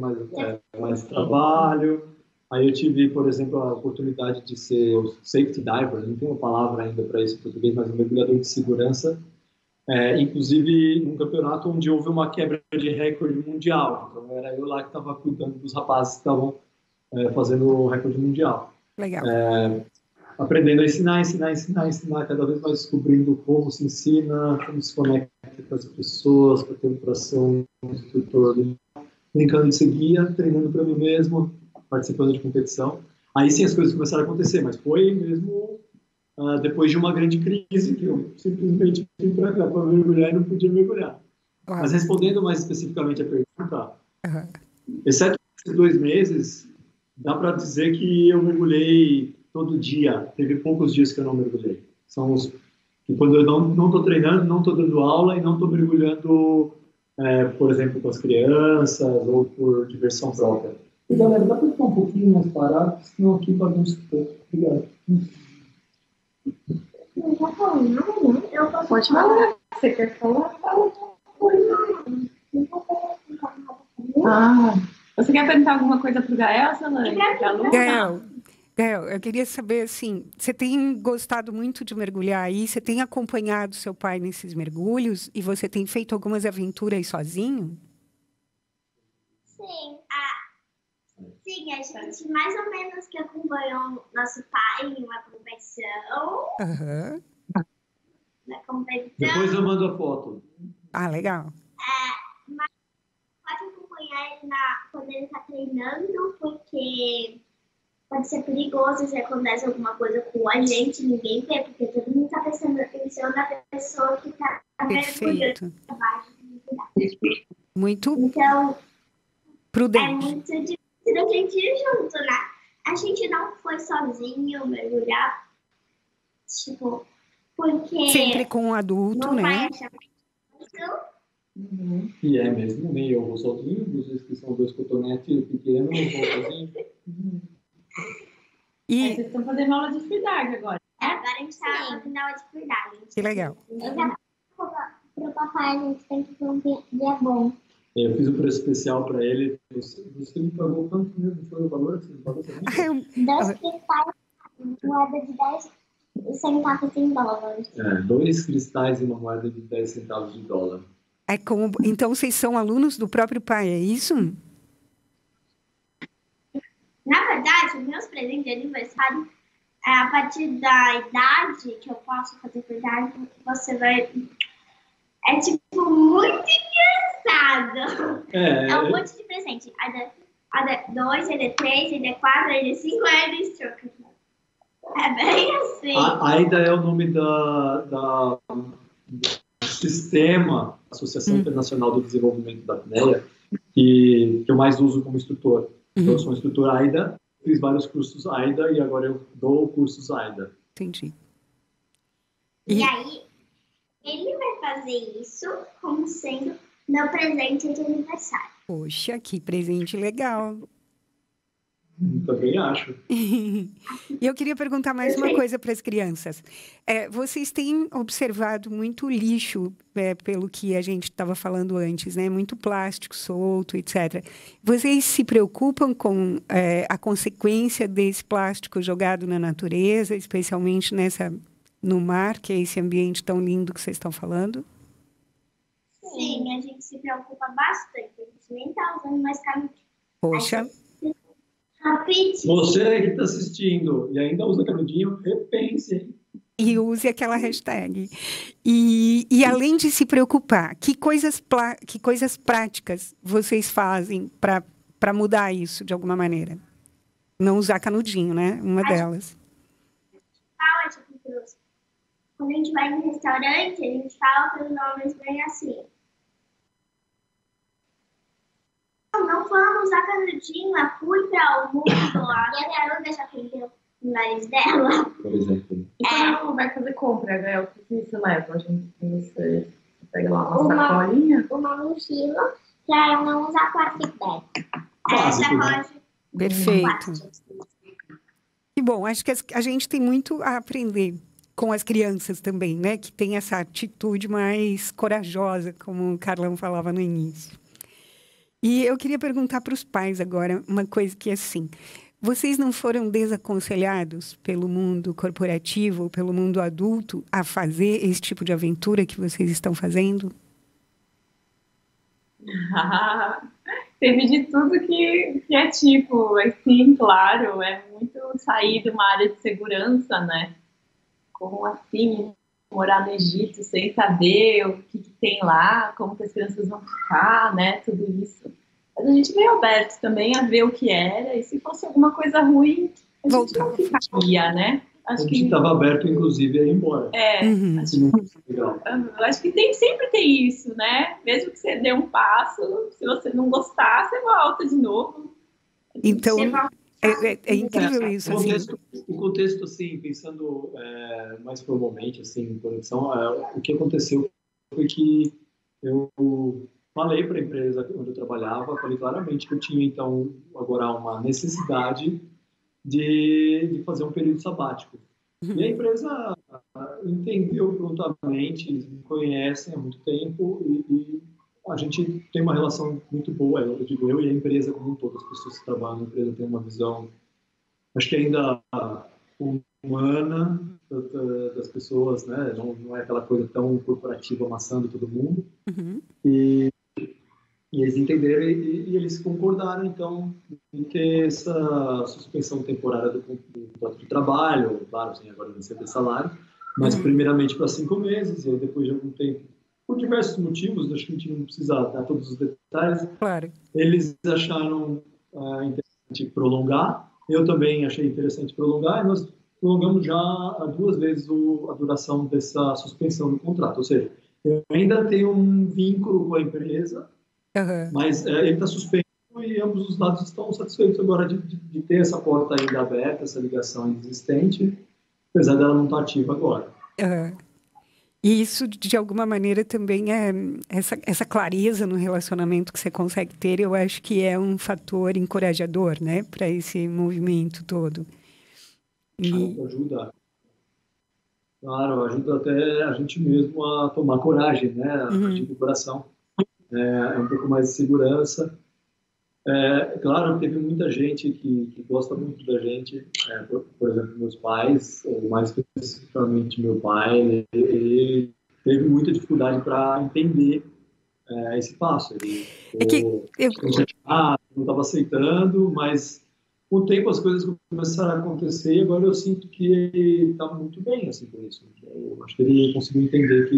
mais trabalho. Aí eu tive, por exemplo, a oportunidade de ser o safety diver, não tem uma palavra ainda para isso em português, mas um mergulhador de segurança, inclusive num campeonato onde houve uma quebra de recorde mundial. Então era eu lá que estava cuidando dos rapazes que estavam fazendo o recorde mundial. Legal. Aprendendo a ensinar, cada vez mais descobrindo como se ensina, como se conecta com as pessoas, para ter um coração, um instrutor, brincando de ser guia, treinando para mim mesmo, participando de competição. Aí sim as coisas começaram a acontecer, mas foi mesmo depois de uma grande crise que eu simplesmente vim para cá para mergulhar e não podia mergulhar. Mas respondendo mais especificamente a pergunta, exceto esses 2 meses, dá para dizer que eu mergulhei todo dia. Teve poucos dias que eu não mergulhei. São os que quando eu não estou treinando, não estou dando aula e não estou mergulhando, por exemplo, com as crianças ou por diversão própria. E galera, dá para ficar um pouquinho mais parado, senão aqui bagunça um pouco. Obrigado. Não tá falando nada, não? Eu posso Pode falar. Você quer falar? Não. Você quer perguntar alguma coisa para o Gael, Solane? Gael, eu queria saber, assim, você tem gostado muito de mergulhar aí? Você tem acompanhado seu pai nesses mergulhos? E você tem feito algumas aventuras sozinho? Sim, sim, a gente mais ou menos que acompanhou nosso pai em uma competição. Aham. Na competição. Depois eu mando a foto. Ah, legal. Mas pode acompanhar ele quando ele está treinando, porque pode ser perigoso se acontece alguma coisa com a gente, ninguém vê, porque todo mundo está prestando atenção na pessoa que está mergulhando abaixo. Muito Então, prudente. é muito difícil a gente ir junto, né? A gente não foi sozinho mergulhar, tipo, porque Sempre com um adulto, não vai né? achar isso. E é mesmo, nem eu vou sozinho, vocês que são dois cotonetes pequenos, eu vou sozinho. E Vocês estão fazendo aula de freedive agora. Agora a gente está fazendo aula de cuidado. que legal. Pro papai a gente tem que ter um dia bom. Eu fiz um preço especial para ele. Você me pagou quanto mesmo? Foi o valor que você me pagou também? 2 cristais, moeda de 10 centavos em dólares. 2 cristais e uma moeda de 10 centavos de dólar. Então, vocês são alunos do próprio pai, é isso? Na verdade, meus presentes de aniversário, a partir da idade que eu posso fazer cuidado, você vai... É, tipo, muito engraçado. É um monte de presente. AD2, AD3, AD4, AD5, AD Stroke. É bem assim. AIDA é o nome do sistema, Associação Internacional do Desenvolvimento da Apneia, que eu mais uso como instrutor. Então, eu sou instrutor AIDA, fiz vários cursos AIDA e agora eu dou cursos AIDA. Entendi. E aí, ele vai fazer isso como sendo meu presente de aniversário. Poxa, que presente legal. Também acho. E eu queria perguntar mais uma coisa para as crianças. Vocês têm observado muito lixo, pelo que a gente estava falando antes, né? Muito plástico solto, etc. Vocês se preocupam com a consequência desse plástico jogado na natureza, especialmente no mar, que é esse ambiente tão lindo que vocês estão falando? Sim, a gente se preocupa bastante. A gente nem está usando mais canudinho. Poxa. Rapidinho. Você que está assistindo e ainda usa canudinho, repense, hein? E use aquela hashtag. E além de se preocupar, que coisas práticas vocês fazem para mudar isso de alguma maneira? Não usar canudinho, né? Uma delas. Quando a gente vai no restaurante, a gente fala para os homens bem assim. Não vamos usar canudinho, é ruim para o mundo. E a garota já prendeu o nariz dela. Por exemplo. E quando vai fazer compra, Gael, o que você leva? Você pega lá uma sacolinha? Uma mochila para eu não usar plastic bag. Sacola. Perfeito. Que bom, acho que a gente tem muito a aprender com as crianças também, né? Que tem essa atitude mais corajosa, como o Carlão falava no início. E eu queria perguntar para os pais agora uma coisa que é assim, vocês não foram desaconselhados pelo mundo corporativo, pelo mundo adulto, a fazer esse tipo de aventura que vocês estão fazendo? Teve de tudo que é tipo, assim, claro, é muito sair de uma área de segurança, né? Como assim, morar no Egito sem saber o que tem lá, como que as crianças vão ficar, né? Tudo isso. Mas a gente veio aberto também a ver o que era, e se fosse alguma coisa ruim, a gente não ficaria, né? A gente estava aberto, inclusive, a ir embora. Eu acho que sempre tem isso, né? Mesmo que você dê um passo, se você não gostar, você volta de novo. Então, é incrível isso. O contexto, assim, pensando mais formalmente, assim, em conexão, o que aconteceu foi que eu falei para a empresa onde eu trabalhava, falei claramente que eu tinha, então, agora uma necessidade de fazer um período sabático. E a empresa entendeu prontamente, me conhecem há muito tempo e a gente tem uma relação muito boa, eu digo eu e a empresa como um todo, as pessoas que trabalham na empresa têm uma visão, acho que ainda humana das pessoas, né? Não é aquela coisa tão corporativa amassando todo mundo. Uhum. E eles entenderam e eles concordaram, então, em ter essa suspensão temporária do contrato de trabalho, claro, sem agora receber salário, mas primeiramente para 5 meses, e aí depois de algum tempo, por diversos motivos, acho que a gente não precisa dar todos os detalhes, Claro. eles acharam interessante prolongar, eu também achei interessante prolongar, e nós prolongamos já 2 vezes a duração dessa suspensão do contrato, ou seja, eu ainda tenho um vínculo com a empresa, Uhum. mas ele está suspenso e ambos os lados estão satisfeitos agora de ter essa porta ainda aberta, essa ligação existente, apesar dela não estar ativa agora. Uhum. E isso, de alguma maneira, também é essa clareza no relacionamento que você consegue ter, eu acho que é um fator encorajador, né, para esse movimento todo. E... Ajuda. Claro, ajuda até a gente mesmo a tomar coragem, né, a partir do coração. É um pouco mais de segurança. Claro, teve muita gente que gosta muito da gente, por exemplo, meus pais, ou mais especificamente meu pai, ele teve muita dificuldade para entender esse passo. Ele É que eu... não estava aceitando, mas com o tempo as coisas começaram a acontecer e agora eu sinto que ele está muito bem assim, por isso. Eu acho que ele conseguiu entender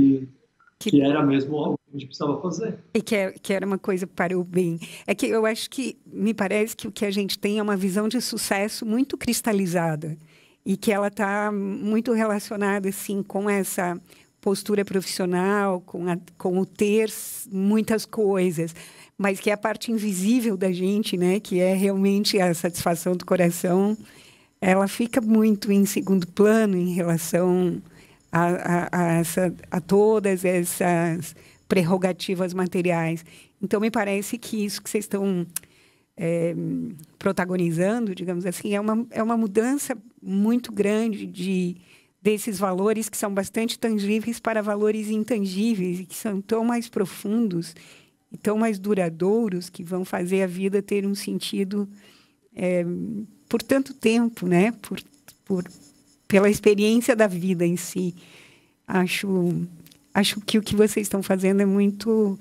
que era mesmo algo que a gente precisava fazer. E que era uma coisa para o bem. É que eu acho que, me parece que o que a gente tem é uma visão de sucesso muito cristalizada e que ela está muito relacionada, assim, com essa postura profissional, com o ter muitas coisas, mas que é a parte invisível da gente, né, que é realmente a satisfação do coração, ela fica muito em segundo plano em relação a todas essas prerrogativas materiais. Então, me parece que isso que vocês estão protagonizando, digamos assim, é uma mudança muito grande desses valores que são bastante tangíveis para valores intangíveis e que são tão mais profundos e tão mais duradouros, que vão fazer a vida ter um sentido por tanto tempo, né? Pela experiência da vida em si. Acho que o que vocês estão fazendo é muito,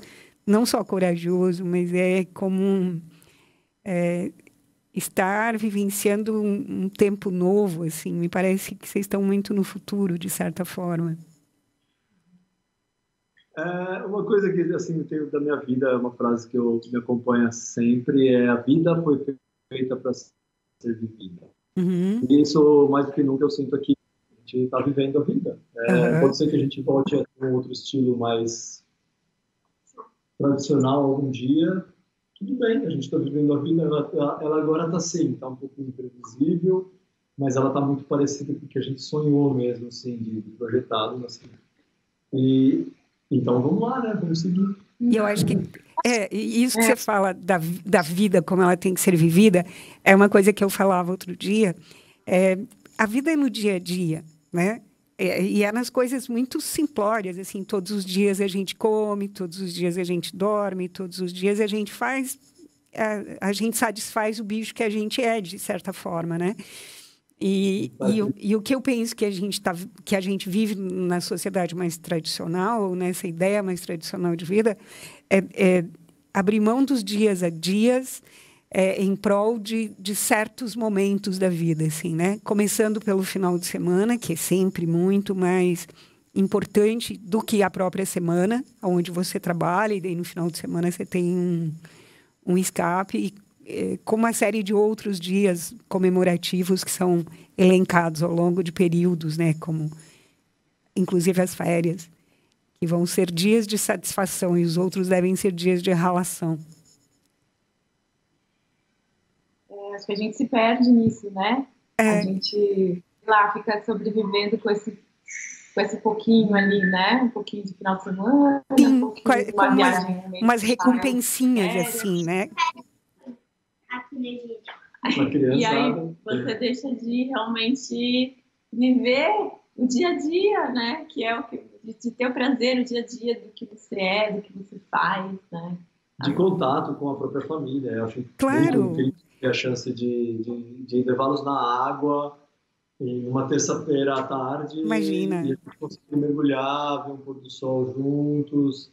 não só corajoso, mas é como estar vivenciando um tempo novo, assim. Me parece que vocês estão muito no futuro, de certa forma. Uma coisa que assim, eu tenho da minha vida, uma frase que me acompanha sempre, é: a vida foi feita para ser vivida. Uhum. E isso, mais do que nunca, eu sinto aqui. A gente está vivendo a vida. Pode ser que a gente volte a ter um outro estilo mais tradicional algum dia. Tudo bem, a gente está vivendo a vida. Ela agora está assim, está um pouco imprevisível, mas ela está muito parecida com o que a gente sonhou mesmo, assim, de projetado. Assim. E então vamos lá, né? Vamos seguir. E eu acho que isso que você fala da vida como ela tem que ser vivida é uma coisa que eu falava outro dia. A vida é no dia a dia, né? E é nas coisas muito simplórias, assim, todos os dias a gente come, todos os dias a gente dorme, todos os dias a gente a gente satisfaz o bicho que a gente é, de certa forma, né? E o que eu penso que a gente vive na sociedade mais tradicional, nessa ideia mais tradicional de vida, é abrir mão dos dias a dias em prol de certos momentos da vida, assim, né? Começando pelo final de semana, que é sempre muito mais importante do que a própria semana, onde você trabalha, e daí no final de semana você tem um escape, com uma série de outros dias comemorativos que são elencados ao longo de períodos, né? Como, inclusive, as férias, que vão ser dias de satisfação e os outros devem ser dias de relação. Acho que a gente se perde nisso, né? A gente lá fica sobrevivendo com esse pouquinho ali, né? Um pouquinho de final de semana, sim, um pouquinho de uma viagem. Umas recompensinhas, assim, né? E aí você deixa de realmente viver o dia a dia, né? Que é o que de ter o prazer no dia a dia do que você é, do que você faz, né? De contato com a própria família. Eu acho Claro. muito incrível a chance de levá-los na água em uma terça-feira à tarde. Imagina. E a gente conseguir mergulhar, ver um pôr do sol juntos,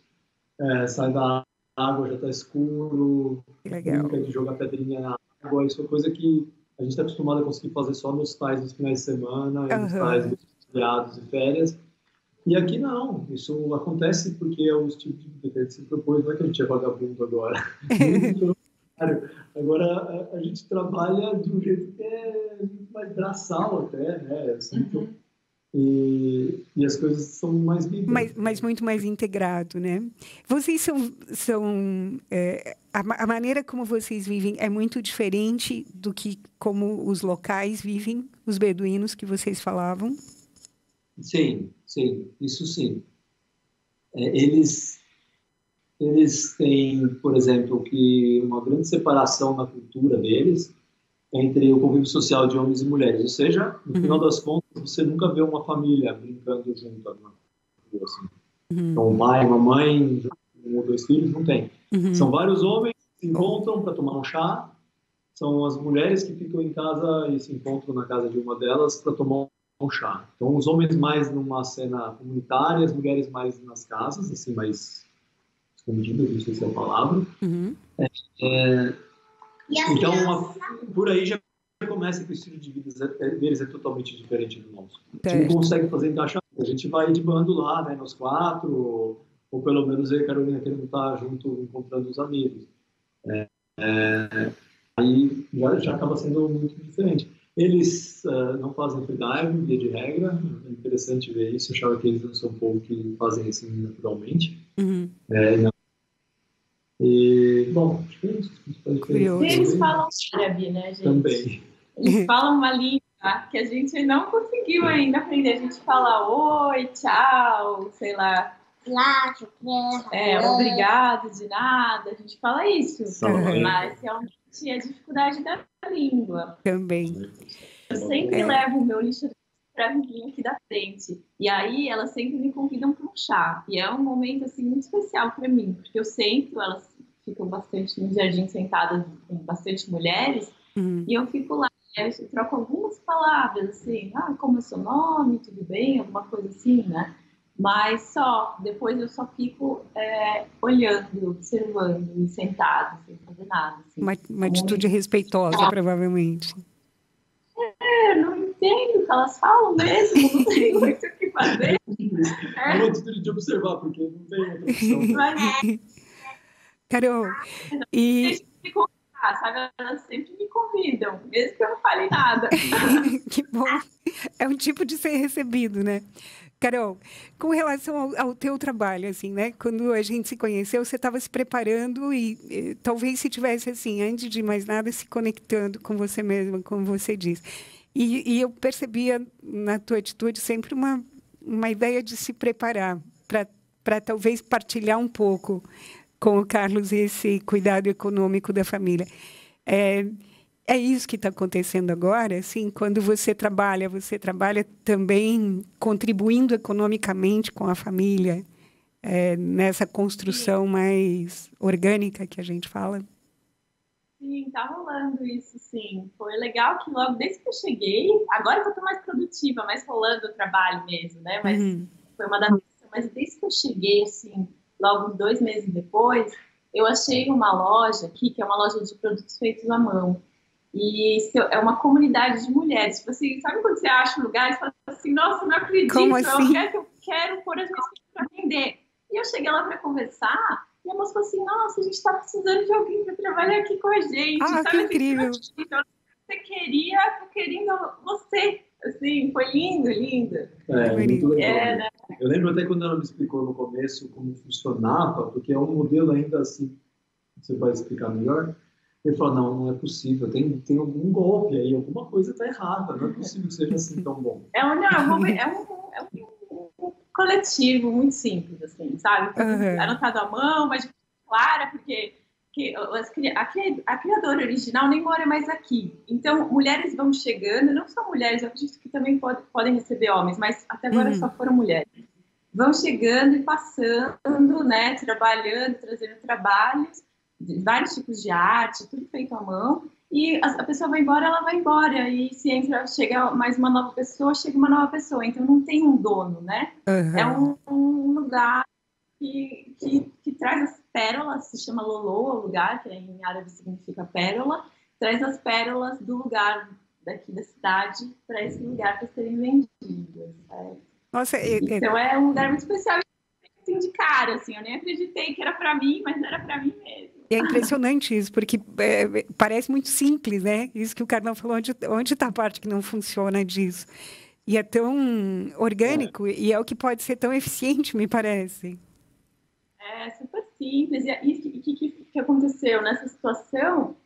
sai da água, já está escuro, Que legal. brinca de jogar pedrinha na água. Isso é coisa que a gente está acostumado a conseguir fazer só nos tais dos finais de semana, e nos tais dos feriados e férias. E aqui não, isso acontece porque é o estilo de vida que a gente se propôs, não é que a gente é vagabundo agora. Muito pelo contrário. Agora a gente trabalha de um jeito que é muito mais braçal até, né? E as coisas são mais vivas. Mas muito mais integrado, né? Vocês a maneira como vocês vivem é muito diferente do que como os locais vivem, os beduínos que vocês falavam? Sim, isso sim. Eles têm, por exemplo, uma grande separação na cultura deles entre o convívio social de homens e mulheres. Ou seja, no final das contas, você nunca vê uma família brincando junto. Assim. Então, um pai, uma mãe, um ou dois filhos, não tem. São vários homens que se encontram para tomar um chá, são as mulheres que ficam em casa e se encontram na casa de uma delas para tomar um chá. Então, os homens mais numa cena comunitária, as mulheres mais nas casas, assim, mais escondidas, não sei se é a palavra. Então, por aí já começa que o estilo de vida deles é totalmente diferente do nosso. A gente não consegue fazer encaixamento. A gente vai de bando lá, né, nós quatro, ou pelo menos eu e a Carolina querendo estar junto, encontrando os amigos. Aí já acaba sendo muito diferente. Eles não fazem freedive, via de regra. É interessante ver isso. Eu achava que eles não são um povo que fazem isso naturalmente. E, bom, acho que é isso. Eles falam árabe, né, gente? Também. Eles falam uma língua que a gente não conseguiu ainda aprender. A gente fala oi, tchau, sei lá. Obrigado, de nada. A gente fala isso. Mas realmente é a dificuldade da língua. Também. Eu sempre levo o meu lixo para a vizinha aqui da frente. E aí elas sempre me convidam para um chá. E é um momento assim muito especial para mim, porque eu sento, elas ficam bastante no jardim sentadas com bastante mulheres, e eu fico lá, eu troco algumas palavras assim, como é seu nome, tudo bem, alguma coisa assim, né? Mas depois eu só fico olhando, observando e sentada, sem fazer nada. Assim. Uma atitude respeitosa, provavelmente. Não entendo o que elas falam mesmo, não tem muito o que fazer. É uma atitude de observar, porque não tem outra opção. Carol, Deixa eu me convidar, sabe? Elas sempre me convidam, mesmo que eu não fale nada. Que bom. É um tipo de ser recebido, né? Carol, com relação ao teu trabalho, assim, né? Quando a gente se conheceu, você estava se preparando e talvez se tivesse, assim, antes de mais nada, se conectando com você mesma, como você diz. E eu percebia na tua atitude sempre uma ideia de se preparar para talvez partilhar um pouco com o Carlos esse cuidado econômico da família. É isso que está acontecendo agora, assim, quando você trabalha também contribuindo economicamente com a família, nessa construção mais orgânica que a gente fala? Sim, tá rolando isso, sim. Foi legal que logo desde que eu cheguei, agora que eu tô mais produtiva, mais rolando o trabalho mesmo, né? Mas foi uma adaptação. Mas desde que eu cheguei, assim, logo 2 meses depois, eu achei uma loja aqui, que é uma loja de produtos feitos à mão. E é uma comunidade de mulheres. Tipo assim, sabe quando você acha um lugar e fala assim, nossa, não acredito, como assim? eu quero pôr as minhas coisas para vender. E eu cheguei lá para conversar, e a moça falou assim, nossa, a gente está precisando de alguém para trabalhar aqui com a gente. Ah, sabe? que incrível. Então, você queria, tô querendo você. Assim, foi lindo. Muito legal. Né? Eu lembro até quando ela me explicou no começo como funcionava, porque é um modelo ainda assim, você vai explicar melhor. Ele falou, não é possível, tem algum golpe aí, alguma coisa está errada, não é possível que seja assim tão bom. É um coletivo muito simples, assim, sabe? Anotado à mão, mas clara, porque a criadora original nem mora mais aqui. Então, mulheres vão chegando, não só mulheres, eu acredito que também podem receber homens, mas até agora só foram mulheres. vão chegando e passando, né, trabalhando, trazendo trabalhos, de vários tipos de arte, tudo feito à mão, e a pessoa vai embora, ela vai embora, e se entra, chega mais uma nova pessoa, chega uma nova pessoa, então não tem um dono, né? É um lugar que traz as pérolas, se chama Lolo, o lugar, que em árabe significa pérola, traz as pérolas do lugar daqui da cidade para esse lugar para serem vendidas, certo? Nossa, Então é um lugar muito especial, assim, de cara, assim, eu nem acreditei que era para mim, mas era para mim mesmo. é impressionante isso, porque parece muito simples, né? Isso que o Carlão falou, onde está a parte que não funciona disso? E é tão orgânico, e é o que pode ser tão eficiente, me parece. É super simples. E o que aconteceu nessa situação?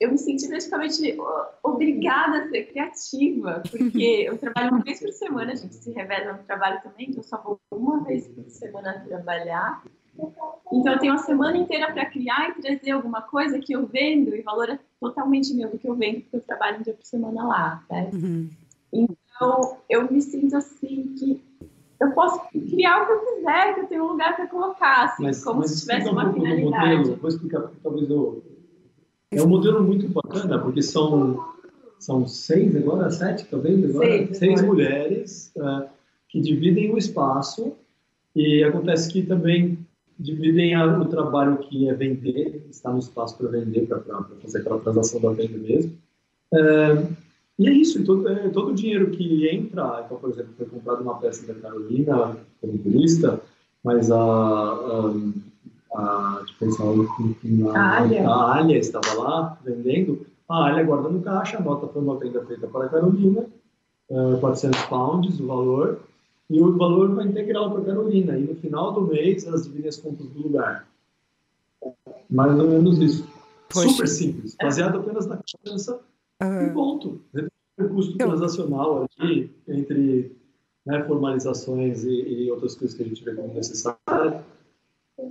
Eu me senti praticamente obrigada a ser criativa, porque eu trabalho uma vez por semana, a gente se reveza no trabalho também, então eu só vou uma vez por semana trabalhar. Então eu tenho uma semana inteira para criar e trazer alguma coisa que eu vendo, e o valor é totalmente meu do que eu vendo, porque eu trabalho um dia por semana lá, né? Então eu me sinto assim que eu posso criar o que eu quiser, que eu tenho um lugar para colocar, assim, como se tivesse uma finalidade. Modelo. Vou explicar, porque talvez é um modelo muito bacana, porque são 6 agora, 7 talvez agora? 6 mulheres que dividem o espaço, e acontece que também dividem o trabalho que é vender, está no espaço para vender, para fazer aquela transação da venda mesmo. E é isso, todo o dinheiro que entra, então, por exemplo, foi comprada uma peça da Carolina como turista, mas a Alia estava lá vendendo, a Alia guarda no caixa, a nota foi uma venda feita para a Carolina, 400 pounds o valor, e o valor vai integral para a Carolina, e no final do mês elas dividem as contas do lugar. Mais ou menos isso. Poxa. Super simples, baseado apenas na confiança e ponto. O custo transacional aqui, entre formalizações e outras coisas que a gente vê como necessário,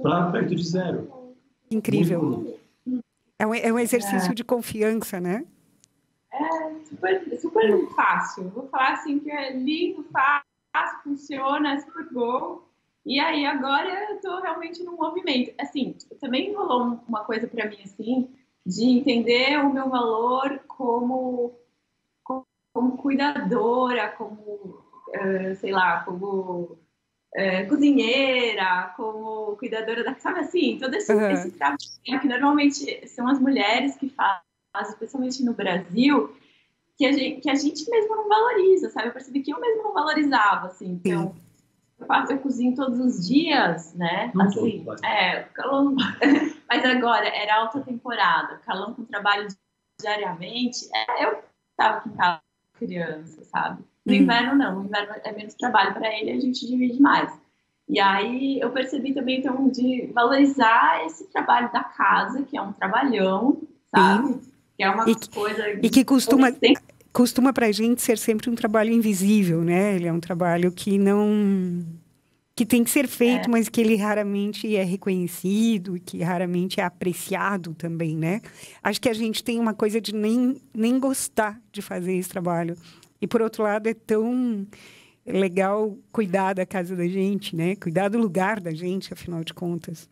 para perto de zero. Incrível. É um exercício de confiança, né? É super fácil. Vou falar assim que é lindo, fácil, funciona, é super bom. E aí agora eu estou realmente no movimento. Assim, também rolou uma coisa para mim assim, de entender o meu valor como cuidadora, como sei lá, como cozinheira, como cuidadora da... Sabe assim? Todo esse trabalho que normalmente são as mulheres que fazem, especialmente no Brasil, que a gente mesmo não valoriza, sabe? Eu percebi que eu mesmo não valorizava, assim. Então, eu cozinho todos os dias, né? Não assim, calão... Mas agora, era alta temporada, calão com trabalho diariamente, eu estava aqui em casa com criança, sabe? No inverno, não. No inverno é menos trabalho para ele, a gente divide mais. E aí eu percebi também, então, de valorizar esse trabalho da casa, que é um trabalhão, sabe? Sim. Que é uma coisa... E que costuma para a gente ser sempre um trabalho invisível, né? Ele é um trabalho que não... que tem que ser feito, mas que ele raramente é reconhecido, que raramente é apreciado também, né? Acho que a gente tem uma coisa de nem gostar de fazer esse trabalho. E, por outro lado, é tão legal cuidar da casa da gente, né? Cuidar do lugar da gente, afinal de contas.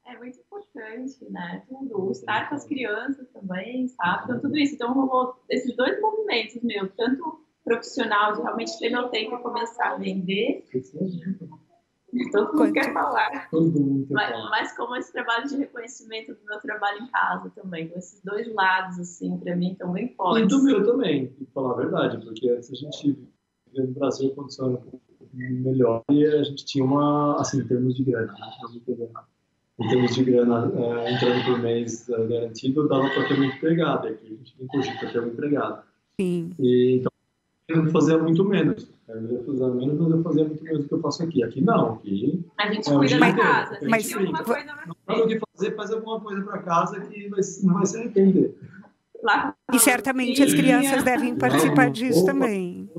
É muito importante, né? Tudo. Estar com as crianças também, sabe? Então, tudo isso. Então, rolou esses dois movimentos, meu. Tanto profissional, de realmente ter meu tempo e começar a vender. Todo mundo quer falar. Mas como esse trabalho de reconhecimento do meu trabalho em casa também. Então, esses dois lados, assim, para mim, estão bem fortes. E do meu também, para falar a verdade. Porque antes a gente vivia no Brasil, a condição era um pouco melhor. E a gente tinha uma, assim, em termos de grana, entrando por mês garantido, dava para ter um empregado. Aqui a gente não cogita ter um empregado. Sim. E, então, eu fazia muito menos. Eu ia fazer menos, mas eu fazia muito menos do que eu faço aqui. Aqui não. Aqui a gente cuida da casa. Mas alguma coisa não sabe o que fazer, faz alguma coisa para casa que não vai se arrepender. E certamente as crianças devem participar disso também.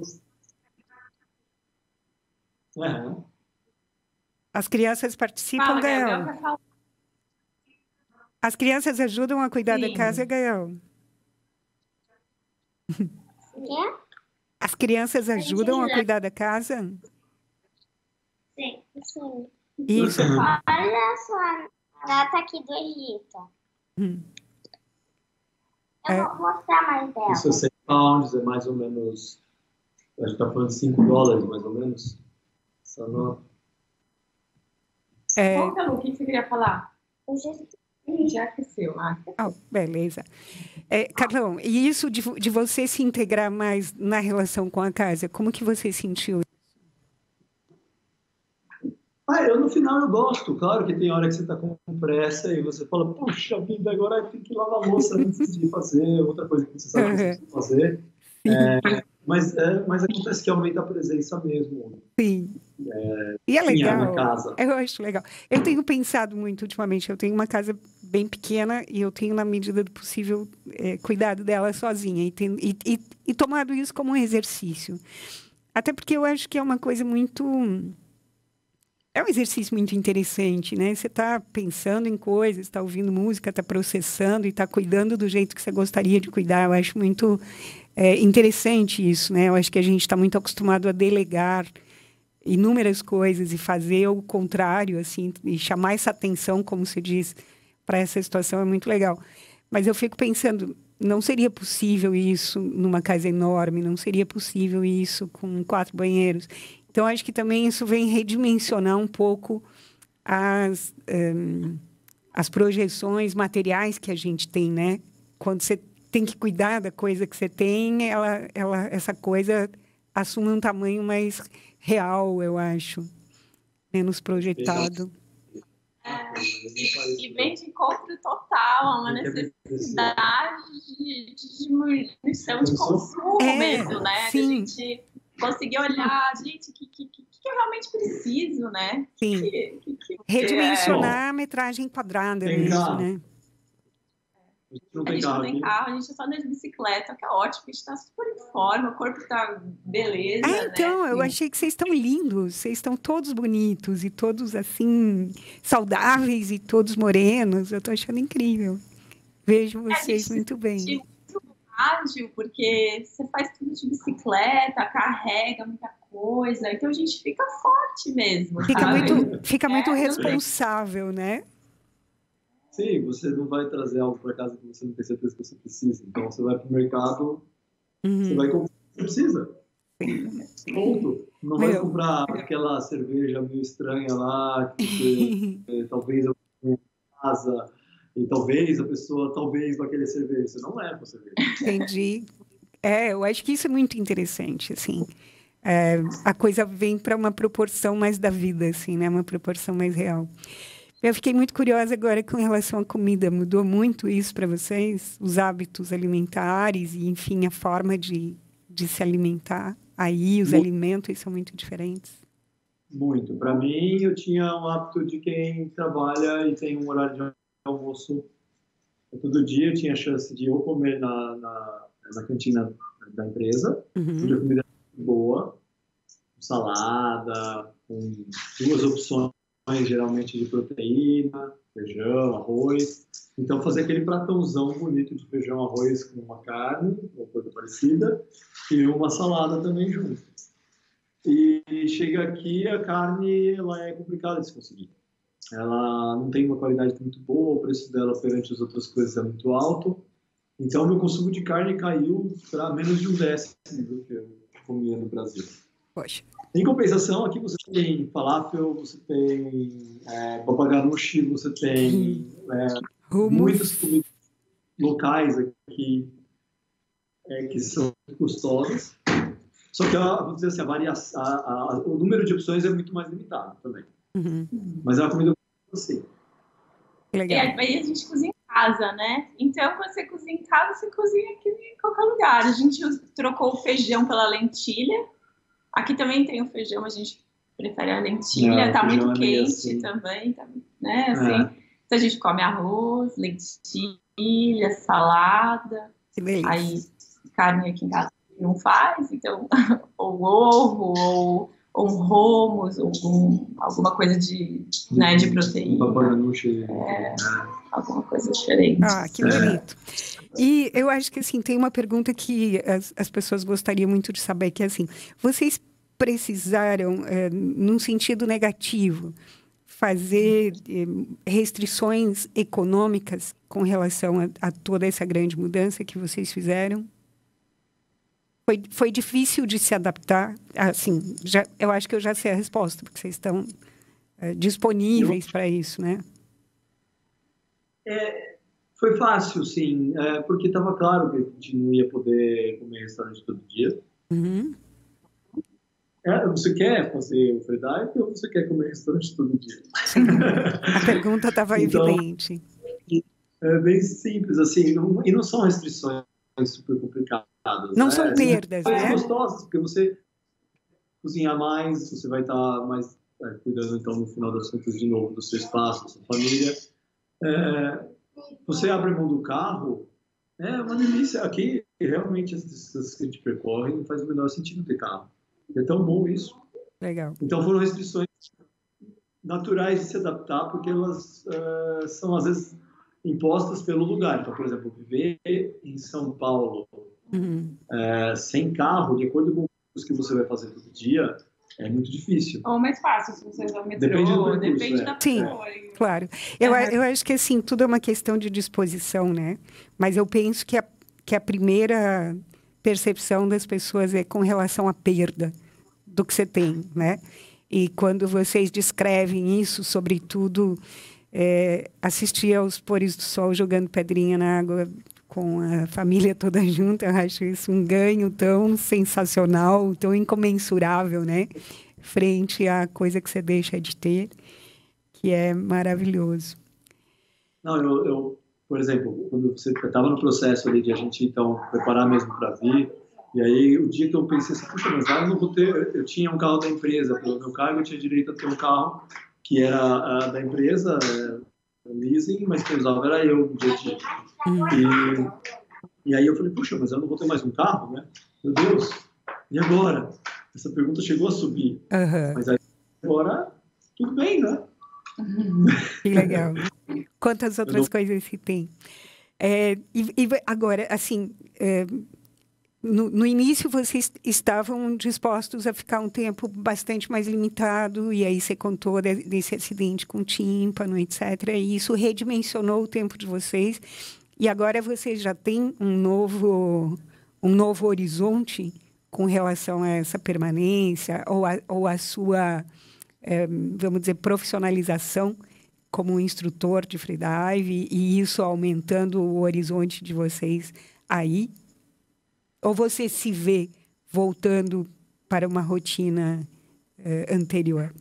As crianças participam, Gael. As crianças ajudam a cuidar da casa, Gael. As crianças ajudam a cuidar da casa? Sim. Isso. Olha só a data aqui do Egito. Hum. Eu vou mostrar mais dela. Isso é 100 pounds, é mais ou menos. A gente está falando de 5 dólares, mais ou menos. Essa nota. Bom, Calu, o que você queria falar? Já aqueceu. Beleza. Carlão, e isso de você se integrar mais na relação com a casa, como que você sentiu? Eu no final eu gosto, claro que tem hora que você está com pressa e você fala, puxa vida, agora tem que lavar a louça antes de fazer outra coisa que você sabe que você precisa fazer. Mas acontece que aumenta a presença mesmo. Sim. E é legal. Na casa. Eu acho legal. Eu tenho pensado muito ultimamente, eu tenho uma casa bem pequena e eu tenho, na medida do possível, cuidado dela sozinha e tomado isso como um exercício. Até porque eu acho que é uma coisa muito... É um exercício muito interessante, né? Você está pensando em coisas, está ouvindo música, está processando e está cuidando do jeito que você gostaria de cuidar. Eu acho muito interessante isso, né? Eu acho que a gente está muito acostumado a delegar inúmeras coisas e fazer o contrário, assim, e chamar essa atenção, como se diz, para essa situação é muito legal. Mas eu fico pensando, não seria possível isso numa casa enorme, não seria possível isso com 4 banheiros. Então, acho que também isso vem redimensionar um pouco as projeções materiais que a gente tem, né? Quando você tem que cuidar da coisa que você tem, essa coisa assume um tamanho mais real, eu acho, menos projetado. E vem de encontro total a uma necessidade de diminuição de consumo mesmo, né? Sim. A gente conseguir olhar, gente, o que eu realmente preciso, né? Sim. Redimensionar a metragem quadrada mesmo, né? A gente não tem carro, a gente só anda de bicicleta, que é ótimo, a gente tá super em forma, o corpo tá beleza, então, né? Eu achei que vocês estão lindos, vocês estão todos bonitos e todos, assim, saudáveis e todos morenos, eu tô achando incrível. Vejo vocês muito bem. Ágil, porque você faz tudo de bicicleta, carrega muita coisa, então a gente fica forte mesmo. Fica muito responsável, né? Sim, você não vai trazer algo para casa que você não tem certeza que você precisa. Então você vai para o mercado, você vai comprar o que você precisa. Ponto. Não vai comprar aquela cerveja meio estranha lá, que você, talvez eu tenha em casa. E talvez a pessoa, vai querer cerveja. Você não leva a cerveja. Entendi. Eu acho que isso é muito interessante, assim. A coisa vem para uma proporção mais da vida, assim, né? Uma proporção mais real. Eu fiquei muito curiosa agora com relação à comida. Mudou muito isso para vocês? Os hábitos alimentares e, enfim, a forma de se alimentar? Aí os alimentos são muito diferentes? Muito. Para mim, eu tinha um hábito de quem trabalha e tem um horário de almoço. Todo dia eu tinha a chance de eu comer na cantina da empresa, onde a comida era boa, com salada, com 2 opções, geralmente de proteína, feijão, arroz. Então, fazer aquele pratãozão bonito de feijão, arroz com uma carne, uma coisa parecida, e uma salada também junto. E chega aqui, a carne ela é complicada de se conseguir. Ela não tem uma qualidade muito boa, o preço dela perante as outras coisas é muito alto. Então, meu consumo de carne caiu para menos de 1/10 do que eu comia no Brasil. Poxa. Em compensação, aqui você tem falafel, você tem baba ganoush, você tem muitas comidas locais aqui que são gostosas. Só que, vamos dizer assim, o número de opções é muito mais limitado também. Mas é uma comida assim. Legal. Aí a gente cozinha em casa, né? Então, quando você cozinha em casa, você cozinha aqui em qualquer lugar. A gente trocou o feijão pela lentilha. Aqui também tem o feijão, a gente prefere a lentilha. Tá muito quente assim. Também, tá, né? Assim, então a gente come arroz, lentilha, salada. Que beleza. Aí, carne aqui em casa não faz, então, ou ovo, ou um hummus, ou alguma coisa de proteína. Alguma coisa diferente. Que bonito. E eu acho que, assim, tem uma pergunta que as pessoas gostariam muito de saber, que é assim, vocês precisaram, num sentido negativo, fazer restrições econômicas com relação a toda essa grande mudança que vocês fizeram? Foi difícil de se adaptar? Assim, eu acho que eu já sei a resposta, porque vocês estão disponíveis para isso, né? Foi fácil, sim, porque estava claro que a gente não ia poder comer em restaurante todo dia. Uhum. Você quer fazer o freedive ou você quer comer em restaurante todo dia? Sim. A pergunta estava evidente. É bem simples, assim, e não são restrições super complicadas. Não são perdas, né? Gostosas, porque você cozinhar mais, você vai estar mais cuidando, então, no final das contas, de novo, do seu espaço, da sua família. Você abre mão do carro, é uma delícia. Aqui, realmente, as distâncias que a gente percorre não faz o menor sentido ter carro. É tão bom isso. Legal. Então, foram restrições naturais de se adaptar, porque elas são, às vezes, impostas pelo lugar. Então, por exemplo, viver em São Paulo, sem carro, de acordo com os que você vai fazer todo dia, é muito difícil. Ou mais fácil, se você usar o metrô, depende da pessoa. Sim, claro. Eu acho que, assim, tudo é uma questão de disposição, né? Mas eu penso que a primeira percepção das pessoas é com relação à perda do que você tem, né? E quando vocês descrevem isso, sobretudo, assistir aos pôres do sol jogando pedrinha na água com a família toda junta, eu acho isso um ganho tão sensacional, tão incomensurável, né? Frente à coisa que você deixa de ter, que é maravilhoso. Não, eu por exemplo, quando você estava no processo ali de a gente, então, preparar mesmo para vir, e aí o dia que eu pensei assim, puxa, mas lá eu não vou ter, eu tinha um carro da empresa, pelo meu cargo eu tinha direito a ter um carro que era da empresa, leasing, mas quem usava era eu no dia a dia. E aí eu falei, puxa, mas eu não vou ter mais um carro, né? Meu Deus, e agora? Essa pergunta chegou a subir. Mas aí agora, tudo bem, né? Que legal. Quantas outras coisas se tem? E agora, assim, no início vocês estavam dispostos a ficar um tempo bastante mais limitado, e aí você contou desse acidente com tímpano, etc. E isso redimensionou o tempo de vocês. E agora vocês já têm um novo horizonte com relação a essa permanência ou a sua, vamos dizer, profissionalização como um instrutor de freedive, e isso aumentando o horizonte de vocês aí? Ou você se vê voltando para uma rotina anterior?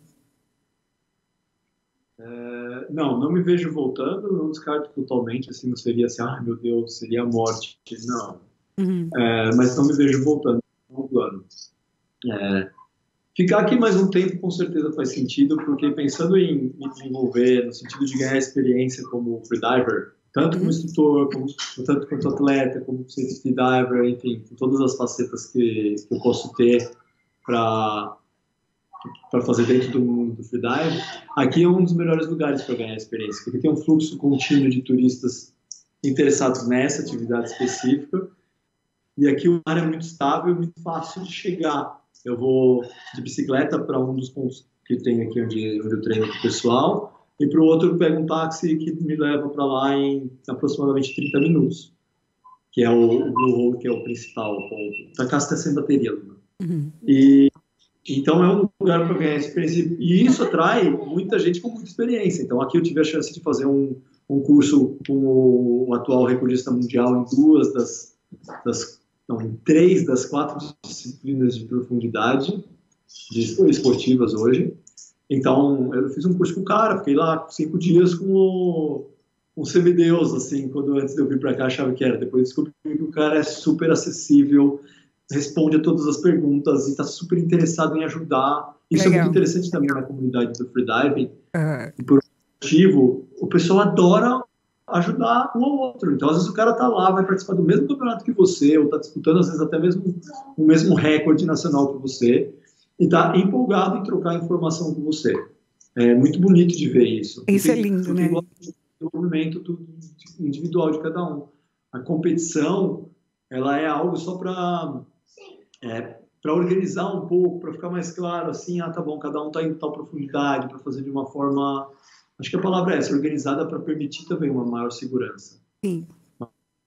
Não me vejo voltando, não descarto totalmente, assim, não seria assim, meu Deus, seria a morte, não. Mas não me vejo voltando, não é um plano. Ficar aqui mais um tempo com certeza faz sentido, porque pensando em me desenvolver, no sentido de ganhar experiência como freediver, tanto como instrutor, tanto quanto atleta, como safety diver, enfim, com todas as facetas que eu posso ter para fazer dentro do mundo do freedive, aqui é um dos melhores lugares para ganhar experiência, porque tem um fluxo contínuo de turistas interessados nessa atividade específica, e aqui o mar é muito estável e muito fácil de chegar. Eu vou de bicicleta para um dos pontos que tem aqui onde eu treino com o pessoal, e para o outro eu pego um táxi que me leva para lá em aproximadamente 30 minutos, que é o Blue Hole, que é o principal ponto. Para cá você está sem bateria, Luna. E então é um lugar para ganhar experiência, e isso atrai muita gente com muita experiência. Então aqui eu tive a chance de fazer um curso com o atual recordista mundial em 3 das 4 disciplinas de profundidade esportivas hoje. Então eu fiz um curso com o cara, fiquei lá 5 dias com um semideus, assim, quando antes de eu vir para cá achava que era. Depois descobri que o cara é super acessível, responde a todas as perguntas e está super interessado em ajudar. Isso é muito interessante também na comunidade do freediving. Por motivo, o pessoal adora ajudar um ao outro. Então, às vezes o cara está lá, vai participar do mesmo campeonato que você, ou está disputando, às vezes, até mesmo o mesmo recorde nacional que você, e está empolgado em trocar informação com você. É muito bonito de ver isso. Isso é lindo, né? O movimento individual de cada um. A competição, ela é algo só para para organizar um pouco, para ficar mais claro, assim, tá bom, cada um está em tal profundidade, para fazer de uma forma, acho que a palavra é essa, organizada, para permitir também uma maior segurança. Sim.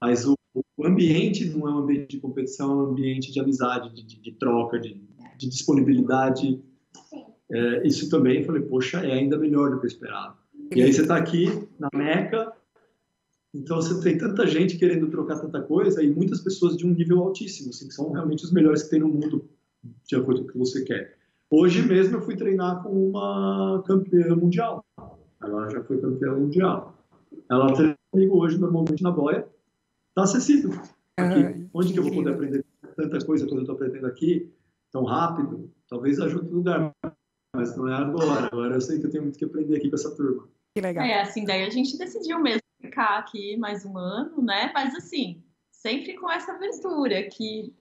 Mas o ambiente não é um ambiente de competição, é um ambiente de amizade, de troca, de disponibilidade. Isso também, eu falei, poxa, é ainda melhor do que eu esperava. E aí você está aqui na Meca, então você tem tanta gente querendo trocar tanta coisa e muitas pessoas de um nível altíssimo, assim, que são realmente os melhores que tem no mundo, de acordo com o que você quer. Hoje mesmo eu fui treinar com uma campeã mundial. Ela já foi campeã mundial. Ela treina comigo hoje, normalmente na boia. Está acessível. Aqui. Onde que eu vou poder aprender tanta coisa quando eu estou aprendendo aqui, tão rápido? Talvez ajude no lugar, mas não é agora. Agora eu sei que eu tenho muito que aprender aqui com essa turma. Que legal. Assim, daí a gente decidiu mesmo ficar aqui mais um ano, né? Mas assim, sempre com essa abertura que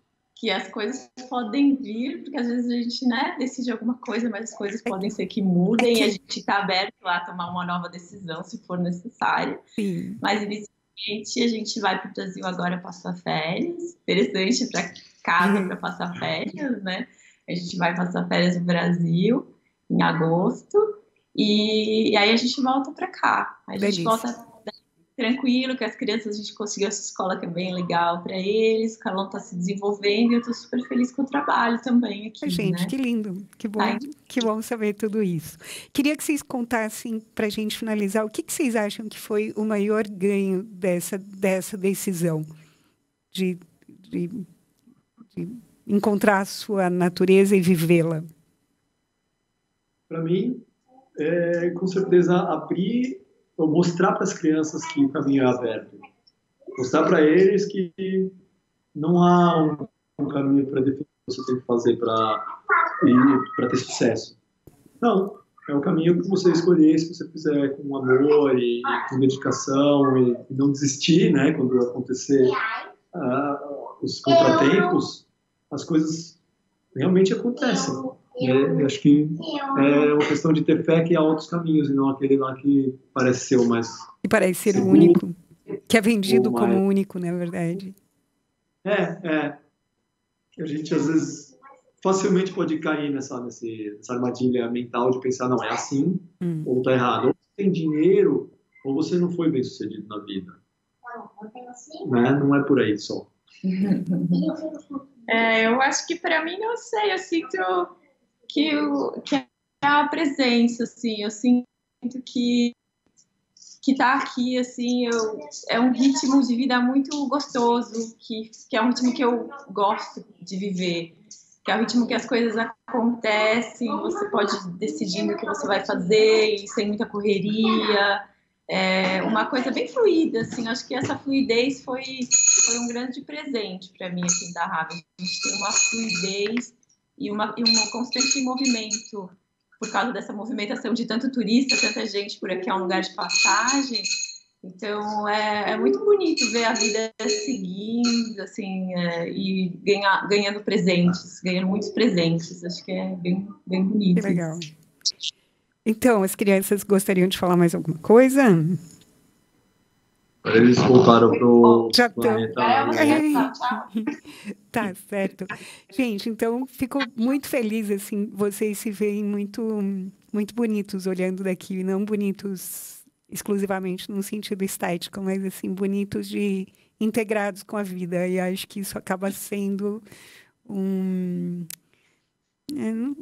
as coisas podem vir, porque às vezes a gente, né, decide alguma coisa, mas as coisas podem ser que mudem e a gente está aberto a tomar uma nova decisão se for necessário. Sim. Mas inicialmente a gente vai para o Brasil agora passar férias. Interessante para casa para passar férias, né? A gente vai passar férias no Brasil em agosto. E aí a gente volta para cá. A gente volta tranquilo, que as crianças, a gente conseguiu essa escola que é bem legal para eles, o Carlão está se desenvolvendo e eu estou super feliz com o trabalho também aqui. Gente, né? que lindo, que bom saber tudo isso. Queria que vocês contassem, para a gente finalizar, o que vocês acham que foi o maior ganho dessa decisão de encontrar a sua natureza e vivê-la? Para mim, com certeza, abrir ou mostrar para as crianças que o caminho é aberto. Mostrar para eles que não há um caminho para definir o que você tem que fazer para ter sucesso. Não, é o caminho que você escolher, se você fizer com amor e com dedicação e não desistir, né? Quando acontecer os contratempos, as coisas realmente acontecem. Acho que é uma questão de ter fé que há outros caminhos e não aquele lá que parece ser o mais... Que parece ser o único, que é vendido como único, na verdade. A gente, às vezes, facilmente pode cair nessa armadilha mental de pensar, não, é assim, ou tá errado. Ou você tem dinheiro, ou você não foi bem sucedido na vida. Né? Não é por aí só. Eu acho que para mim, não sei, eu sinto que é a presença, assim, eu sinto que tá aqui, assim, é um ritmo de vida muito gostoso, que é um ritmo que eu gosto de viver, que é um ritmo que as coisas acontecem, você pode decidir o que você vai fazer, e sem muita correria, uma coisa bem fluida, assim, acho que essa fluidez foi um grande presente para mim, assim, da Raven. A gente tem uma fluidez e um constante movimento, por causa dessa movimentação de tanto turista, tanta gente por aqui, é um lugar de passagem. Então, é muito bonito ver a vida seguindo, assim, e ganhando presentes, ganhando muitos presentes. Acho que é bem, bem bonito. Que legal. Então, as crianças gostariam de falar mais alguma coisa? Eles voltaram pro já planeta. Tá certo. Gente, então fico muito feliz, assim, vocês se veem muito, muito bonitos olhando daqui, não bonitos exclusivamente no sentido estético, mas assim, bonitos integrados com a vida. E acho que isso acaba sendo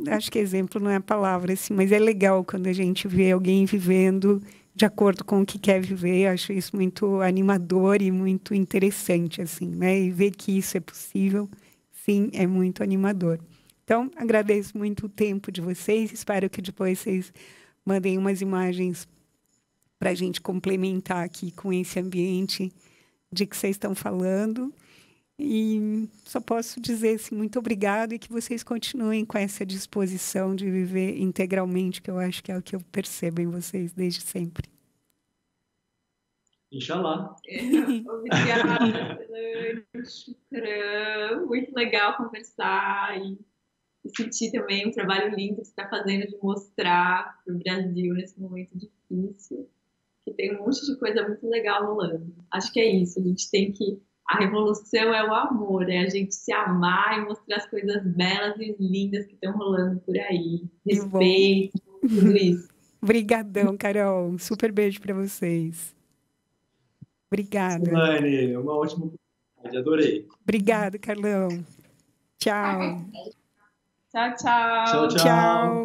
acho que exemplo não é a palavra, assim, mas é legal quando a gente vê alguém vivendo de acordo com o que quer viver. Acho isso muito animador e muito interessante, assim, né? E ver que isso é possível, sim, é muito animador. Então, agradeço muito o tempo de vocês. Espero que depois vocês mandem umas imagens para a gente complementar aqui com esse ambiente de que vocês estão falando. E só posso dizer assim, muito obrigado e que vocês continuem com essa disposição de viver integralmente, que eu acho que é o que eu percebo em vocês desde sempre. Inshallah. Obrigada, Shukran. Muito legal conversar e sentir também um trabalho lindo que você está fazendo de mostrar para o Brasil nesse momento difícil, que tem um monte de coisa muito legal rolando. Acho que é isso, a gente tem que A revolução é o amor, é a gente se amar e mostrar as coisas belas e lindas que estão rolando por aí. Respeito, tudo isso. Obrigadão, Carol. Super beijo para vocês. Obrigada. Elaine, uma ótima oportunidade, adorei. Obrigada, Carlão. Tchau. Tchau, tchau. Tchau, tchau.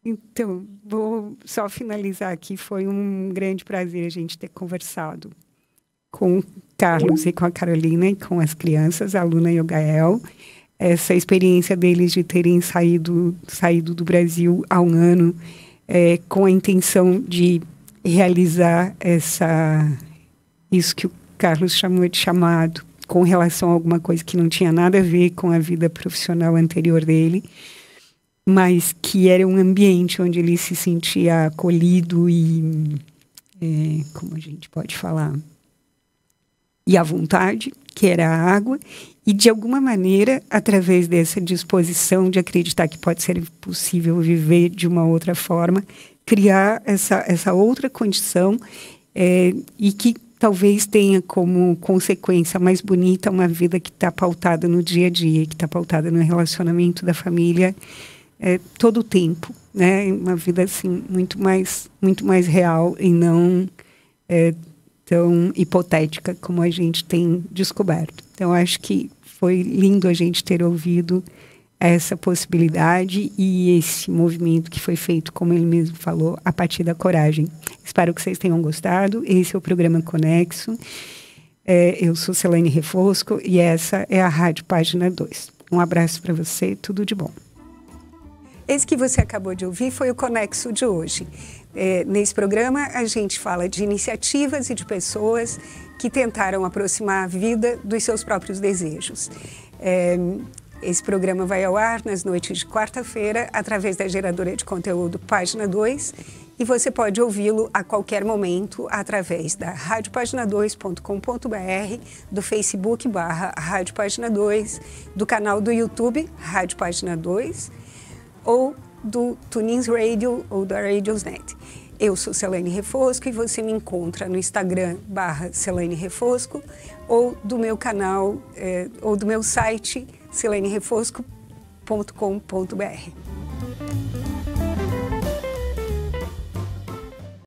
Então, vou só finalizar aqui. Foi um grande prazer a gente ter conversado com o Carlos e com a Carolina e com as crianças, a Luna e o Gael. Essa experiência deles de terem saído do Brasil há um ano com a intenção de realizar isso que o Carlos chamou de chamado, com relação a alguma coisa que não tinha nada a ver com a vida profissional anterior dele, mas que era um ambiente onde ele se sentia acolhido e, como a gente pode falar, e à vontade, que era a água, e de alguma maneira, através dessa disposição de acreditar que pode ser possível viver de uma outra forma, criar essa outra condição e que talvez tenha como consequência mais bonita uma vida que está pautada no dia a dia, que está pautada no relacionamento da família todo o tempo, né? Uma vida assim muito mais real e não tão hipotética como a gente tem descoberto. Então, acho que foi lindo a gente ter ouvido essa possibilidade e esse movimento que foi feito, como ele mesmo falou, a partir da coragem. Espero que vocês tenham gostado. Esse é o programa Conexo. Eu sou Celaine Refosco e essa é a Rádio Página 2. Um abraço para você, tudo de bom. Esse que você acabou de ouvir foi o Conexo de hoje. Nesse programa, a gente fala de iniciativas e de pessoas que tentaram aproximar a vida dos seus próprios desejos. Esse programa vai ao ar nas noites de quarta-feira, através da geradora de conteúdo Página 2, e você pode ouvi-lo a qualquer momento através da radiopagina2.com.br, do Facebook /Rádio Página 2, do canal do YouTube Rádio Página 2, ou do TuneIn Radio ou da Radiosnet. Eu sou Celaine Refosco e você me encontra no Instagram /Celaine Refosco ou do meu canal ou do meu site celanirefosco.com.br.